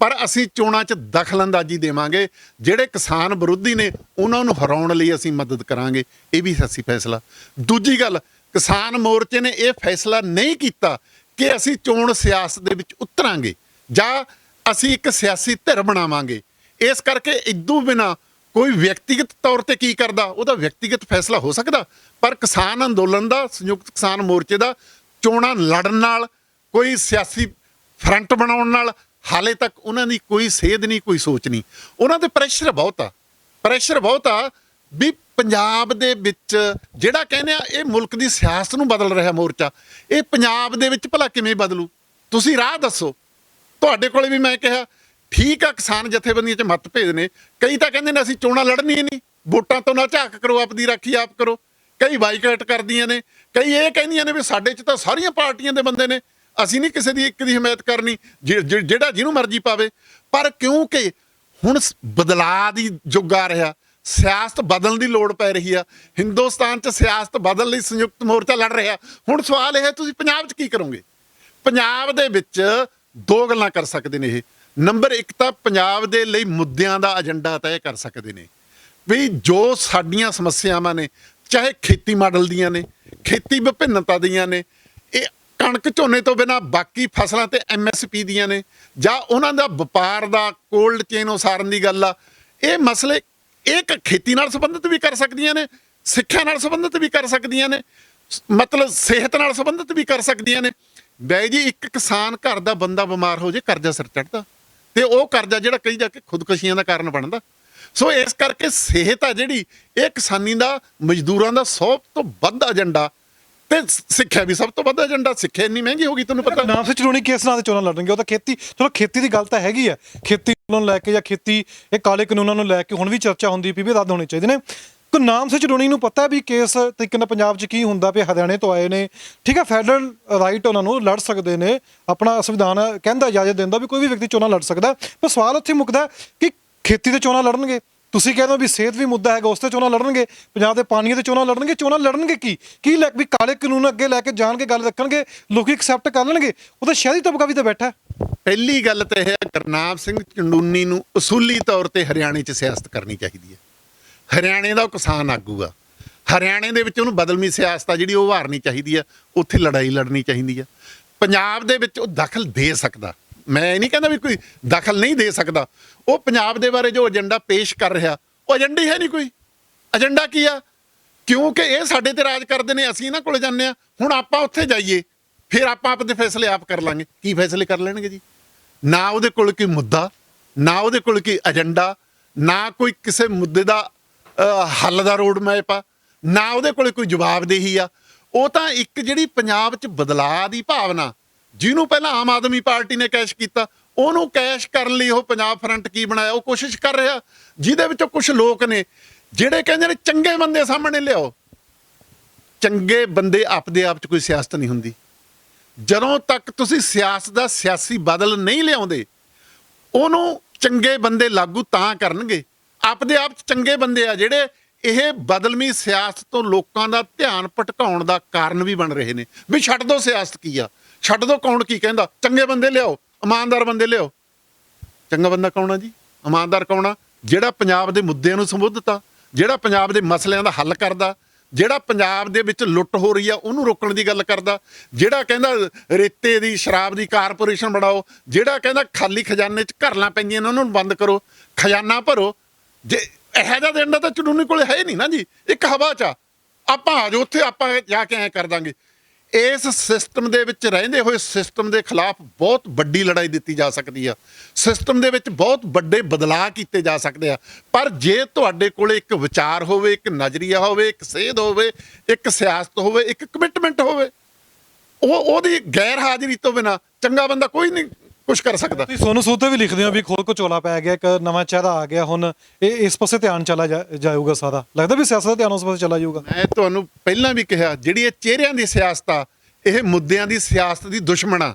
ਪਰ ਅਸੀਂ ਚੋਣਾਂ 'ਚ ਦਖਲਅੰਦਾਜ਼ੀ ਦੇਵਾਂਗੇ। ਜਿਹੜੇ ਕਿਸਾਨ ਵਿਰੋਧੀ ਨੇ ਉਹਨਾਂ ਨੂੰ ਹਰਾਉਣ ਲਈ ਅਸੀਂ ਮਦਦ ਕਰਾਂਗੇ, ਇਹ ਵੀ ਅਸੀਂ ਫੈਸਲਾ। ਦੂਜੀ ਗੱਲ, ਕਿਸਾਨ ਮੋਰਚੇ ਨੇ ਇਹ ਫੈਸਲਾ ਨਹੀਂ ਕੀਤਾ ਕਿ ਅਸੀਂ ਚੋਣ ਸਿਆਸਤ ਦੇ ਵਿੱਚ ਉਤਰਾਂਗੇ ਜਾਂ ਅਸੀਂ ਇੱਕ ਸਿਆਸੀ ਧਿਰ ਬਣਾਵਾਂਗੇ। ਇਸ ਕਰਕੇ ਇਦੋਂ ਬਿਨਾਂ ਕੋਈ ਵਿਅਕਤੀਗਤ ਤੌਰ ਤੇ ਕੀ ਕਰਦਾ ਉਹਦਾ ਵਿਅਕਤੀਗਤ ਫੈਸਲਾ ਹੋ ਸਕਦਾ, ਪਰ ਕਿਸਾਨ ਅੰਦੋਲਨ ਦਾ, ਸੰਯੁਕਤ ਕਿਸਾਨ ਮੋਰਚੇ ਦਾ ਚੋਣਾਂ ਲੜਨ ਨਾਲ, ਕੋਈ ਸਿਆਸੀ ਫਰੰਟ ਬਣਾਉਣ ਨਾਲ ਹਾਲੇ ਤੱਕ ਉਹਨਾਂ ਦੀ ਕੋਈ ਸੇਧ ਨਹੀਂ, ਕੋਈ ਸੋਚ ਨਹੀਂ। ਉਹਨਾਂ ਤੇ ਪ੍ਰੈਸ਼ਰ ਬਹੁਤ ਆ ਵੀ ਪੰਜਾਬ ਦੇ ਵਿੱਚ ਜਿਹੜਾ ਕਹਿੰਦੇ ਆ ਇਹ ਮੁਲਕ ਦੀ ਸਿਆਸਤ ਨੂੰ ਬਦਲ ਰਿਹਾ ਮੋਰਚਾ, ਇਹ ਪੰਜਾਬ ਦੇ ਵਿੱਚ ਭਲਾ ਕਿਵੇਂ ਬਦਲੂ? ਤੁਸੀਂ ਰਾਹ ਦੱਸੋ। ਤੁਹਾਡੇ ਕੋਲੇ ਵੀ ਮੈਂ ਕਿਹਾ ਠੀਕ ਆ, ਕਿਸਾਨ ਜਥੇਬੰਦੀਆਂ 'ਚ ਮਤਭੇਦ ਨੇ, ਕਈ ਤਾਂ ਕਹਿੰਦੇ ਨੇ ਅਸੀਂ ਚੋਣਾਂ ਲੜਨੀਆਂ ਨਹੀਂ, ਵੋਟਾਂ ਤੋਂ ਨਾ ਝਾਕ ਕਰੋ, ਆਪਦੀ ਰਾਖੀ ਆਪ ਕਰੋ, ਕਈ ਬਾਈਕਾਟ ਕਰਦੀਆਂ ਨੇ, ਕਈ ਇਹ ਕਹਿੰਦੀਆਂ ਨੇ ਵੀ ਸਾਡੇ 'ਚ ਤਾਂ ਸਾਰੀਆਂ ਪਾਰਟੀਆਂ ਦੇ ਬੰਦੇ ਨੇ, ਅਸੀਂ ਨਹੀਂ ਕਿਸੇ ਦੀ ਇੱਕ ਦੀ ਹਮਾਇਤ ਕਰਨੀ, ਜਿਹੜਾ ਜਿਹਨੂੰ ਮਰਜ਼ੀ ਪਾਵੇ। ਪਰ ਕਿਉਂਕਿ ਹੁਣ ਬਦਲਾਅ ਦੀ ਯੁੱਗ ਆ ਰਿਹਾ, ਸਿਆਸਤ ਬਦਲਣ ਦੀ ਲੋੜ ਪੈ ਰਹੀ ਆ, ਹਿੰਦੁਸਤਾਨ 'ਚ ਸਿਆਸਤ ਬਦਲਣ ਲਈ ਸੰਯੁਕਤ ਮੋਰਚਾ ਲੜ ਰਿਹਾ। ਹੁਣ ਸਵਾਲ ਇਹ ਹੈ ਤੁਸੀਂ ਪੰਜਾਬ 'ਚ ਕੀ ਕਰੋਗੇ? ਪੰਜਾਬ ਦੇ ਵਿੱਚ ਦੋ ਗੱਲਾਂ ਕਰ ਸਕਦੇ ਨੇ ਇਹ। ਨੰਬਰ ਇੱਕ ਤਾਂ ਪੰਜਾਬ ਦੇ ਲਈ ਮੁੱਦਿਆਂ ਦਾ ਏਜੰਡਾ ਤੈਅ ਕਰ ਸਕਦੇ ਨੇ ਵੀ ਜੋ ਸਾਡੀਆਂ ਸਮੱਸਿਆਵਾਂ ਨੇ, ਚਾਹੇ ਖੇਤੀ ਮਾਡਲ ਦੀਆਂ ਨੇ, ਖੇਤੀ ਵਿਭਿੰਨਤਾ ਦੀਆਂ ਨੇ, ਇਹ ਕਣਕ ਝੋਨੇ ਤੋਂ ਬਿਨਾਂ ਬਾਕੀ ਫਸਲਾਂ ਤੇ MSP ਦੀਆਂ ਨੇ, ਜਾਂ ਉਹਨਾਂ ਦਾ ਵਪਾਰ ਦਾ ਕੋਲਡ ਚੇਨ ਉਸਾਰਨ ਦੀ ਗੱਲ ਆ। ਇਹ ਮਸਲੇ ਇਹ ਖੇਤੀ ਨਾਲ ਸੰਬੰਧਿਤ ਵੀ ਕਰ ਸਕਦੀਆਂ ਨੇ, ਸਿੱਖਿਆ ਨਾਲ ਸੰਬੰਧਿਤ ਵੀ ਕਰ ਸਕਦੀਆਂ ਨੇ, ਮਤਲਬ ਸਿਹਤ ਨਾਲ ਸੰਬੰਧਿਤ ਵੀ ਕਰ ਸਕਦੀਆਂ ਨੇ। ਬਾਈ ਜੀ, ਇੱਕ ਕਿਸਾਨ ਘਰ ਦਾ ਬੰਦਾ ਬਿਮਾਰ ਹੋ ਜੇ ਕਰਜ਼ਾ ਸਿਰ ਚੜ੍ਹਦਾ, ਤੇ ਉਹ ਕਰਜ਼ਾ ਜਿਹੜਾ ਕਈ ਜਾ ਕੇ ਖੁਦਕੁਸ਼ੀਆਂ ਦਾ ਕਾਰਨ ਬਣਦਾ। ਸੋ ਇਸ ਕਰਕੇ ਸਿਹਤ ਆ ਜਿਹੜੀ, ਇਹ ਕਿਸਾਨੀ ਦਾ, ਮਜ਼ਦੂਰਾਂ ਦਾ ਸਭ ਤੋਂ ਵੱਧ ਏਜੰਡਾ, ਤੇ ਸਿੱਖਿਆ ਵੀ ਸਭ ਤੋਂ ਵੱਧ ਏਜੰਡਾ। ਸਿੱਖਿਆ ਇੰਨੀ ਮਹਿੰਗੀ ਹੋ ਗਈ, ਤੁਹਾਨੂੰ ਪਤਾ। ਨਾਮ ਸੇ ਚਰੂਨੀ ਕਿਸ ਨਾਂ ਤੇ ਚੋਣਾਂ ਲੜਨਗੇ? ਉਹ ਤਾਂ ਖੇਤੀ, ਚਲੋ ਖੇਤੀ ਦੀ ਗੱਲ ਤਾਂ ਹੈਗੀ ਹੈ, ਖੇਤੀ ਨੂੰ ਲੈ ਕੇ ਜਾਂ ਖੇਤੀ ਇਹ ਕਾਲੇ ਕਾਨੂੰਨਾਂ ਨੂੰ ਲੈ ਕੇ ਹੁਣ ਵੀ ਚਰਚਾ ਹੁੰਦੀ ਪਈ ਵੀ ਰੱਦ ਹੋਣੇ ਚਾਹੀਦੇ ਨੇ। ਗੁਰਨਾਮ ਸਿੰਘ ਚਰੂਨੀ ਨੂੰ ਪਤਾ ਵੀ ਕਿਸ ਤਰੀਕੇ ਨਾਲ ਪੰਜਾਬ 'ਚ ਕੀ ਹੁੰਦਾ ਪਿਆ, ਹਰਿਆਣੇ ਤੋਂ ਆਏ ਨੇ, ਠੀਕ ਹੈ, ਫੈਡਰਲ ਰਾਈਟ ਉਹਨਾਂ ਨੂੰ ਲੜ ਸਕਦੇ ਨੇ, ਆਪਣਾ ਸੰਵਿਧਾਨ ਕਹਿੰਦਾ, ਇਜਾਜ਼ਤ ਦਿੰਦਾ ਵੀ ਕੋਈ ਵੀ ਵਿਅਕਤੀ ਚੋਣਾਂ ਲੜ ਸਕਦਾ। ਪਰ ਸਵਾਲ ਉੱਥੇ ਮੁੱਕਦਾ ਕਿ ਖੇਤੀ ਦੇ ਚੋਣਾਂ ਲੜਨਗੇ ਤੁਸੀਂ ਕਹਿੰਦੇ ਹੋ ਵੀ ਸਿਹਤ ਵੀ ਮੁੱਦਾ ਹੈਗਾ, ਉਸ ਤੇ ਚੋਣਾਂ ਲੜਨਗੇ, ਪੰਜਾਬ ਦੇ ਪਾਣੀਆਂ ਤੇ ਚੋਣਾਂ ਲੜਨਗੇ ਕੀ ਲੈ ਵੀ ਕਾਲੇ ਕਾਨੂੰਨ ਅੱਗੇ ਲੈ ਕੇ ਜਾਣਗੇ, ਗੱਲ ਰੱਖਣਗੇ, ਲੋਕੀ ਐਕਸੈਪਟ ਕਰ ਲੈਣਗੇ? ਉਹ ਤਾਂ ਸ਼ਹਿਰੀ ਤਬਕਾ ਵੀ ਤਾਂ ਬੈਠਾ ਹੈ। ਪਹਿਲੀ ਗੱਲ ਤਾਂ ਇਹ ਹੈ, ਗੁਰਨਾਮ ਸਿੰਘ ਚੰਡੂਨੀ ਨੂੰ ਅਸੂਲੀ ਤੌਰ ਤੇ ਹਰਿਆਣੇ 'ਚ ਸਿਆਸਤ ਕਰਨੀ ਚਾਹੀਦੀ ਹੈ। ਹਰਿਆਣੇ ਦਾ ਉਹ ਕਿਸਾਨ ਆਗੂ ਆ, ਹਰਿਆਣੇ ਦੇ ਵਿੱਚ ਉਹਨੂੰ ਬਦਲਵੀਂ ਸਿਆਸਤ ਆ ਜਿਹੜੀ ਉਹ ਉਭਾਰਨੀ ਚਾਹੀਦੀ ਆ, ਉੱਥੇ ਲੜਾਈ ਲੜਨੀ ਚਾਹੀਦੀ ਆ। ਪੰਜਾਬ ਦੇ ਵਿੱਚ ਉਹ ਦਖਲ ਦੇ ਸਕਦਾ, ਮੈਂ ਇਹ ਨਹੀਂ ਕਹਿੰਦਾ ਵੀ ਕੋਈ ਦਖਲ ਨਹੀਂ ਦੇ ਸਕਦਾ। ਉਹ ਪੰਜਾਬ ਦੇ ਬਾਰੇ ਜੋ ਏਜੰਡਾ ਪੇਸ਼ ਕਰ ਰਿਹਾ, ਉਹ ਏਜੰਡਾ ਹੀ ਹੈ ਨਹੀਂ ਕੋਈ। ਏਜੰਡਾ ਕੀ ਆ? ਕਿਉਂਕਿ ਇਹ ਸਾਡੇ ਤੇ ਰਾਜ ਕਰਦੇ ਨੇ, ਅਸੀਂ ਇਹਨਾਂ ਕੋਲ ਜਾਂਦੇ ਹਾਂ। ਹੁਣ ਆਪਾਂ ਉੱਥੇ ਜਾਈਏ, ਫਿਰ ਆਪਾਂ ਆਪਦੇ ਫੈਸਲੇ ਆਪ ਕਰ ਲਾਂਗੇ। ਕੀ ਫੈਸਲੇ ਕਰ ਲੈਣਗੇ ਜੀ? ਨਾ ਉਹਦੇ ਕੋਲ ਕੋਈ ਮੁੱਦਾ, ਨਾ ਉਹਦੇ ਕੋਲ ਕੋਈ ਏਜੰਡਾ, ਨਾ ਕੋਈ ਕਿਸੇ ਮੁੱਦੇ ਦਾ ਹੱਲ ਦਾ ਰੋਡ ਮੈਪ ਆ, ਨਾ ਉਹਦੇ ਕੋਲ ਕੋਈ ਜਵਾਬਦੇਹੀ ਆ। ਉਹ ਤਾਂ ਇੱਕ ਜਿਹੜੀ ਪੰਜਾਬ 'ਚ ਬਦਲਾਅ ਦੀ ਭਾਵਨਾ, ਜਿਹਨੂੰ ਪਹਿਲਾਂ ਆਮ ਆਦਮੀ ਪਾਰਟੀ ਨੇ ਕੈਸ਼ ਕੀਤਾ, ਉਹਨੂੰ ਕੈਸ਼ ਕਰਨ ਲਈ ਉਹ ਪੰਜਾਬ ਫਰੰਟ ਕੀ ਬਣਾਇਆ, ਉਹ ਕੋਸ਼ਿਸ਼ ਕਰ ਰਿਹਾ। ਜਿਹਦੇ ਵਿੱਚੋਂ ਕੁਝ ਲੋਕ ਨੇ ਜਿਹੜੇ ਕਹਿੰਦੇ ਨੇ ਚੰਗੇ ਬੰਦੇ ਸਾਹਮਣੇ ਲਿਆਓ। ਚੰਗੇ ਬੰਦੇ ਆਪਦੇ ਆਪ 'ਚ ਕੋਈ ਸਿਆਸਤ ਨਹੀਂ ਹੁੰਦੀ। ਜਦੋਂ ਤੱਕ ਤੁਸੀਂ ਸਿਆਸਤ ਦਾ ਸਿਆਸੀ ਬਦਲ ਨਹੀਂ ਲਿਆਉਂਦੇ, ਉਹਨੂੰ ਚੰਗੇ ਬੰਦੇ ਲਾਗੂ ਤਾਂ ਕਰਨਗੇ। ਆਪਦੇ ਆਪ 'ਚ ਚੰਗੇ ਬੰਦੇ ਆ ਜਿਹੜੇ ਇਹ ਬਦਲਵੀਂ ਸਿਆਸਤ ਤੋਂ ਲੋਕਾਂ ਦਾ ਧਿਆਨ ਭਟਕਾਉਣ ਦਾ ਕਾਰਨ ਵੀ ਬਣ ਰਹੇ ਨੇ। ਵੀ ਛੱਡ ਦੋ ਸਿਆਸਤ ਕੀ ਆ, ਛੱਡ ਦੋ ਕੌਣ ਕੀ ਕਹਿੰਦਾ, ਚੰਗੇ ਬੰਦੇ ਲਿਆਓ, ਇਮਾਨਦਾਰ ਬੰਦੇ ਲਿਆਓ। ਚੰਗਾ ਬੰਦਾ ਕੌਣ ਆ ਜੀ? ਇਮਾਨਦਾਰ ਕੌਣ ਆ? ਜਿਹੜਾ ਪੰਜਾਬ ਦੇ ਮੁੱਦਿਆਂ ਨੂੰ ਸੰਬੋਧਤਾ, ਜਿਹੜਾ ਪੰਜਾਬ ਦੇ ਮਸਲਿਆਂ ਦਾ ਹੱਲ ਕਰਦਾ, ਜਿਹੜਾ ਪੰਜਾਬ ਦੇ ਵਿੱਚ ਲੁੱਟ ਹੋ ਰਹੀ ਆ ਉਹਨੂੰ ਰੋਕਣ ਦੀ ਗੱਲ ਕਰਦਾ, ਜਿਹੜਾ ਕਹਿੰਦਾ ਰੇਤੇ ਦੀ ਸ਼ਰਾਬ ਦੀ ਕਾਰਪੋਰੇਸ਼ਨ ਬਣਾਓ, ਜਿਹੜਾ ਕਹਿੰਦਾ ਖਾਲੀ ਖਜ਼ਾਨੇ 'ਚ ਘਰਲਾਂ ਪੈਂਦੀਆਂ ਨੇ ਉਹਨਾਂ ਨੂੰ ਬੰਦ ਕਰੋ, ਖਜ਼ਾਨਾ ਭਰੋ। ਜੇ ਇਹੋ ਜਿਹਾ ਏਜੰਡਾ ਤਾਂ ਚੰਡੂਨੀ ਕੋਲ ਹੈ ਨਹੀਂ ਨਾ ਜੀ। ਇੱਕ ਹਵਾ 'ਚ ਆਪਾਂ ਆ ਜਾਓ, ਉੱਥੇ ਆਪਾਂ ਜਾ ਕੇ ਐਂ ਕਰ ਦਾਂਗੇ। ਇਸ ਸਿਸਟਮ ਦੇ ਵਿੱਚ ਰਹਿੰਦੇ ਹੋਏ ਸਿਸਟਮ ਦੇ ਖਿਲਾਫ ਬਹੁਤ ਵੱਡੀ ਲੜਾਈ ਦਿੱਤੀ ਜਾ ਸਕਦੀ ਆ। ਸਿਸਟਮ ਦੇ ਵਿੱਚ ਬਹੁਤ ਵੱਡੇ ਬਦਲਾਅ ਕੀਤੇ ਜਾ ਸਕਦੇ ਆ। ਪਰ ਜੇ ਤੁਹਾਡੇ ਕੋਲ ਇੱਕ ਵਿਚਾਰ ਹੋਵੇ, ਇੱਕ ਨਜ਼ਰੀਆ ਹੋਵੇ, ਇੱਕ ਸੇਧ ਹੋਵੇ, ਇੱਕ ਸਿਆਸਤ ਹੋਵੇ, ਇੱਕ ਕਮਿਟਮੈਂਟ ਹੋਵੇ, ਉਹਦੀ ਗੈਰ ਹਾਜ਼ਰੀ ਤੋਂ ਬਿਨਾਂ ਚੰਗਾ ਬੰਦਾ ਕੋਈ ਨਹੀਂ ਕੁਝ ਕਰ ਸਕਦਾ। ਤੁਸੀਂ ਸੋਨੂੰ ਸੂਦ ਤੇ ਵੀ ਲਿਖਦੇ ਹੋ ਵੀ ਖੋਲ ਕਚੋਲਾ ਪੈ ਗਿਆ, ਇੱਕ ਨਵਾਂ ਚਿਹਰਾ ਆ ਗਿਆ, ਹੁਣ ਇਹ ਇਸ ਪਾਸੇ ਧਿਆਨ ਚਲਾ ਜਾਊਗਾ ਸਾਰਾ। ਲੱਗਦਾ ਵੀ ਸਿਆਸਤ ਦਾ ਧਿਆਨ ਉਸ ਪਾਸੇ ਚਲਾ ਜਾਊਗਾ। ਮੈਂ ਤੁਹਾਨੂੰ ਪਹਿਲਾਂ ਵੀ ਕਿਹਾ, ਜਿਹੜੀ ਇਹ ਚਿਹਰਿਆਂ ਦੀ ਸਿਆਸਤ ਆ, ਇਹ ਮੁੱਦਿਆਂ ਦੀ ਸਿਆਸਤ ਦੀ ਦੁਸ਼ਮਣ ਆ।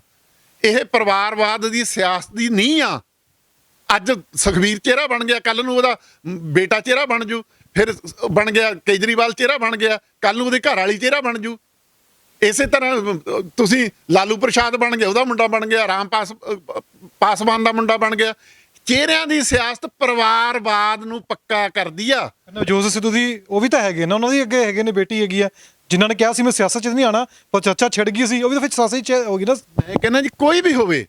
ਇਹ ਪਰਿਵਾਰਵਾਦ ਦੀ ਸਿਆਸਤ ਦੀ ਨਹੀਂ ਆ। ਅੱਜ ਸੁਖਬੀਰ ਚਿਹਰਾ ਬਣ ਗਿਆ, ਕੱਲ ਨੂੰ ਉਹਦਾ ਬੇਟਾ ਚਿਹਰਾ ਬਣ ਜੂ, ਫਿਰ ਬਣ ਗਿਆ ਕੇਜਰੀਵਾਲ ਚਿਹਰਾ ਬਣ ਗਿਆ, ਕੱਲ ਨੂੰ ਉਹਦੇ ਘਰ ਵਾਲੀ ਚਿਹਰਾ ਬਣ ਜੂ। ਇਸੇ ਤਰ੍ਹਾਂ ਤੁਸੀਂ ਲਾਲੂ ਪ੍ਰਸ਼ਾਦ ਬਣ ਗਿਆ, ਉਹਦਾ ਮੁੰਡਾ ਬਣ ਗਿਆ, ਰਾਮ ਪਾਸਵਾਨ ਦਾ ਮੁੰਡਾ ਬਣ ਗਿਆ। ਚਿਹਰਿਆਂ ਦੀ ਸਿਆਸਤ ਪਰਿਵਾਰਵਾਦ ਨੂੰ ਪੱਕਾ ਕਰਦੀ ਆ। ਨਵਜੋਤ ਸਿੱਧੂ ਦੀ ਉਹ ਵੀ ਤਾਂ ਹੈਗੇ ਨਾ, ਉਹਨਾਂ ਦੀ ਅੱਗੇ ਹੈਗੇ ਨੇ ਬੇਟੀ ਹੈਗੀ ਆ, ਜਿਨ੍ਹਾਂ ਨੇ ਕਿਹਾ ਸੀ ਮੈਂ ਸਿਆਸਤ 'ਚ ਨਹੀਂ ਆਉਣਾ, ਪਰ ਚਰਚਾ ਛਿੜ ਗਈ ਸੀ, ਉਹ ਵੀ ਤਾਂ ਫਿਰ ਸਿਆਸਤ 'ਚ ਹੋ ਗਈ ਨਾ। ਮੈਂ ਕਹਿੰਦਾ ਜੀ, ਕੋਈ ਵੀ ਹੋਵੇ,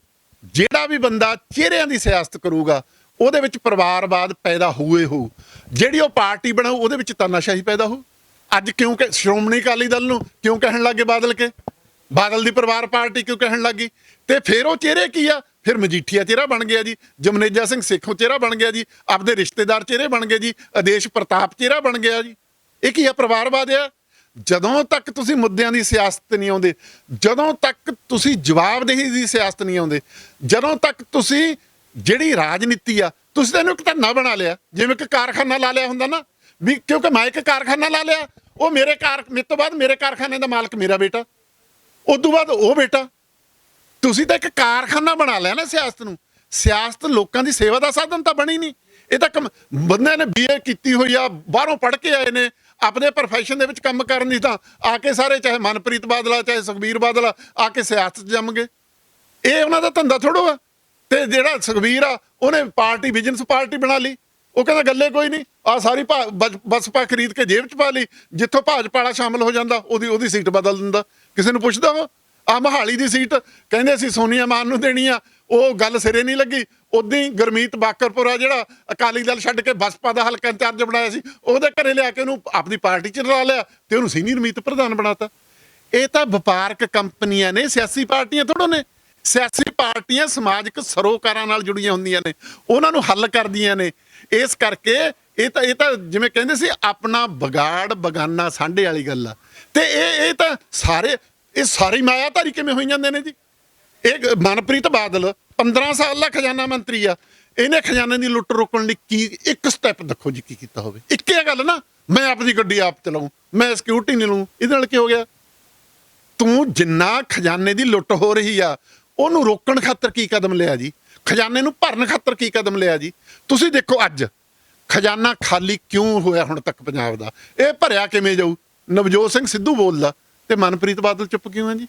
ਜਿਹੜਾ ਵੀ ਬੰਦਾ ਚਿਹਰਿਆਂ ਦੀ ਸਿਆਸਤ ਕਰੂਗਾ, ਉਹਦੇ ਵਿੱਚ ਪਰਿਵਾਰਵਾਦ ਪੈਦਾ ਹੋਊ। ਜਿਹੜੀ ਉਹ ਪਾਰਟੀ ਬਣਾਊ, ਉਹਦੇ ਵਿੱਚ ਤਾਨਾਸ਼ਾਹੀ ਪੈਦਾ ਹੋਊ। ਅੱਜ ਕਿਉਂਕਿ ਸ਼੍ਰੋਮਣੀ ਅਕਾਲੀ ਦਲ ਨੂੰ ਕਿਉਂ ਕਹਿਣ ਲੱਗੇ ਬਾਦਲ ਦੀ ਪਰਿਵਾਰ ਪਾਰਟੀ ਕਿਉਂ ਕਹਿਣ ਲੱਗੀ? ਤੇ ਫਿਰ ਉਹ ਚਿਹਰੇ ਕੀ ਆ? ਫਿਰ ਮਜੀਠੀਆ ਚਿਹਰਾ ਬਣ ਗਿਆ ਜੀ, ਜਮਨੇਜਾ ਸਿੰਘ ਸੇਖੋਂ ਚਿਹਰਾ ਬਣ ਗਿਆ ਜੀ, ਆਪਦੇ ਰਿਸ਼ਤੇਦਾਰ ਚਿਹਰੇ ਬਣ ਗਏ ਜੀ, ਆਦੇਸ਼ ਪ੍ਰਤਾਪ ਚਿਹਰਾ ਬਣ ਗਿਆ ਜੀ। ਇਹ ਕੀ ਆ? ਪਰਿਵਾਰਵਾਦ ਆ। ਜਦੋਂ ਤੱਕ ਤੁਸੀਂ ਮੁੱਦਿਆਂ ਦੀ ਸਿਆਸਤ ਨਹੀਂ ਆਉਂਦੇ, ਜਦੋਂ ਤੱਕ ਤੁਸੀਂ ਜਵਾਬਦੇਹੀ ਦੀ ਸਿਆਸਤ ਨਹੀਂ ਆਉਂਦੇ, ਜਦੋਂ ਤੱਕ ਤੁਸੀਂ ਜਿਹੜੀ ਰਾਜਨੀਤੀ ਆ, ਤੁਸੀਂ ਤਾਂ ਇਹਨੂੰ ਇੱਕ ਧੰਨਾ ਬਣਾ ਲਿਆ, ਜਿਵੇਂ ਕਿ ਕਾਰਖਾਨਾ ਲਾ ਲਿਆ ਹੁੰਦਾ ਨਾ, ਵੀ ਕਿਉਂਕਿ ਮੈਂ ਇੱਕ ਕਾਰਖਾਨਾ ਲਾ ਲਿਆ, ਉਹ ਮੇਰੇ ਤੋਂ ਬਾਅਦ ਮੇਰੇ ਕਾਰਖਾਨੇ ਦਾ ਮਾਲਕ ਮੇਰਾ ਬੇਟਾ, ਉਦੋਂ ਬਾਅਦ ਉਹ ਬੇਟਾ। ਤੁਸੀਂ ਤਾਂ ਇੱਕ ਕਾਰਖਾਨਾ ਬਣਾ ਲਿਆ ਨਾ ਸਿਆਸਤ ਨੂੰ। ਸਿਆਸਤ ਲੋਕਾਂ ਦੀ ਸੇਵਾ ਦਾ ਸਾਧਨ ਤਾਂ ਬਣੀ ਨਹੀਂ। ਇਹ ਤਾਂ ਬੰਦਿਆਂ ਨੇ BA ਕੀਤੀ ਹੋਈ ਆ, ਬਾਹਰੋਂ ਪੜ੍ਹ ਕੇ ਆਏ ਨੇ, ਆਪਣੇ ਪ੍ਰੋਫੈਸ਼ਨ ਦੇ ਵਿੱਚ ਕੰਮ ਕਰਨ ਦੀ ਤਾਂ ਆ ਕੇ ਸਾਰੇ, ਚਾਹੇ ਮਨਪ੍ਰੀਤ ਬਾਦਲ, ਚਾਹੇ ਸੁਖਬੀਰ ਬਾਦਲ, ਆ ਕੇ ਸਿਆਸਤ 'ਚ ਜੰਮ ਗਏ। ਇਹ ਉਹਨਾਂ ਦਾ ਧੰਦਾ ਥੋੜੋ ਆ। ਤੇ ਜਿਹੜਾ ਸੁਖਬੀਰ ਆ, ਉਹਨੇ ਪਾਰਟੀ ਬਿਜ਼ਨਸ ਪਾਰਟੀ ਬਣਾ ਲਈ। ਉਹ ਕਹਿੰਦਾ ਗੱਲੇ ਕੋਈ ਨਹੀਂ, ਆ ਸਾਰੀ ਬਸਪਾ ਖਰੀਦ ਕੇ ਜੇਬ 'ਚ ਪਾ ਲਈ, ਜਿੱਥੋਂ ਭਾਜਪਾ ਵਾਲਾ ਸ਼ਾਮਲ ਹੋ ਜਾਂਦਾ ਉਹਦੀ ਸੀਟ ਬਦਲ ਦਿੰਦਾ। ਕਿਸੇ ਨੂੰ ਪੁੱਛਦਾ ਉਹ? ਆ ਮੋਹਾਲੀ ਦੀ ਸੀਟ ਕਹਿੰਦੇ ਅਸੀਂ ਸੋਨੀਆ ਮਾਨ ਨੂੰ ਦੇਣੀ ਆ, ਉਹ ਗੱਲ ਸਿਰੇ ਨਹੀਂ ਲੱਗੀ। ਉਦਾਂ ਹੀ ਗੁਰਮੀਤ ਬਾਕਰਪੁਰਾ, ਜਿਹੜਾ ਅਕਾਲੀ ਦਲ ਛੱਡ ਕੇ ਬਸਪਾ ਦਾ ਹਲਕਾ ਇੰਚਾਰਜ ਬਣਾਇਆ ਸੀ, ਉਹਦੇ ਘਰੇ ਲਿਆ ਕੇ ਉਹਨੂੰ ਆਪਣੀ ਪਾਰਟੀ 'ਚ ਰਲਾ ਲਿਆ ਤੇ ਉਹਨੂੰ ਸੀਨੀਅਰ ਮੀਤ ਪ੍ਰਧਾਨ ਬਣਾਤਾ। ਇਹ ਤਾਂ ਵਪਾਰਕ ਕੰਪਨੀਆਂ ਨੇ, ਸਿਆਸੀ ਪਾਰਟੀਆਂ ਥੋੜ੍ਹੋ ਨੇ। ਸਿਆਸੀ ਪਾਰਟੀਆਂ ਸਮਾਜਿਕ ਸਰੋਕਾਰਾਂ ਨਾਲ ਜੁੜੀਆਂ ਹੁੰਦੀਆਂ ਨੇ, ਉਹਨਾਂ ਨੂੰ ਹੱਲ ਕਰਦੀਆਂ ਨੇ। ਇਸ ਕਰਕੇ ਇਹ ਤਾਂ ਜਿਵੇਂ ਕਹਿੰਦੇ ਸੀ, ਆਪਣਾ ਬਗਾੜ ਬਗਾਨਾ ਸਾਂਢੇ ਵਾਲੀ ਗੱਲ ਆ। ਤੇ ਇਹ ਤਾਂ ਸਾਰੇ ਮਾਇਆਧਾਰੀ ਕਿਵੇਂ ਹੋਈ ਜਾਂਦੇ ਨੇ ਜੀ। ਇਹ ਮਨਪ੍ਰੀਤ ਬਾਦਲ 15 ਸਾਲ ਦਾ ਖਜ਼ਾਨਾ ਮੰਤਰੀ ਆ, ਇਹਨੇ ਖਜ਼ਾਨੇ ਦੀ ਲੁੱਟ ਰੋਕਣ ਲਈ ਕੀ ਇੱਕ ਸਟੈਪ ਦੇਖੋ ਜੀ ਕੀ ਕੀਤਾ ਹੋਵੇ। ਇੱਕੇ ਗੱਲ ਨਾ, ਮੈਂ ਆਪਣੀ ਗੱਡੀ ਆਪ ਚਲਾਉਂ, ਮੈਂ ਸਿਕਿਉਰਿਟੀ ਨਹੀਂ ਲਊਂ, ਇਹਦੇ ਨਾਲ ਕੀ ਹੋ ਗਿਆ? ਤੂੰ ਜਿੰਨਾ ਖਜ਼ਾਨੇ ਦੀ ਲੁੱਟ ਹੋ ਰਹੀ ਆ, ਉਹਨੂੰ ਰੋਕਣ ਖਾਤਰ ਕੀ ਕਦਮ ਲਿਆ ਜੀ? ਖਜ਼ਾਨੇ ਨੂੰ ਭਰਨ ਖਾਤਰ ਕੀ ਕਦਮ ਲਿਆ ਜੀ? ਤੁਸੀਂ ਦੇਖੋ, ਅੱਜ ਖਜ਼ਾਨਾ ਖਾਲੀ ਕਿਉਂ ਹੋਇਆ ਹੁਣ ਤੱਕ ਪੰਜਾਬ ਦਾ, ਇਹ ਭਰਿਆ ਕਿਵੇਂ ਜਾਊ? ਨਵਜੋਤ ਸਿੰਘ ਸਿੱਧੂ ਬੋਲਦਾ ਤੇ ਮਨਪ੍ਰੀਤ ਬਾਦਲ ਚੁੱਪ ਕਿਉਂ ਹੈ ਜੀ?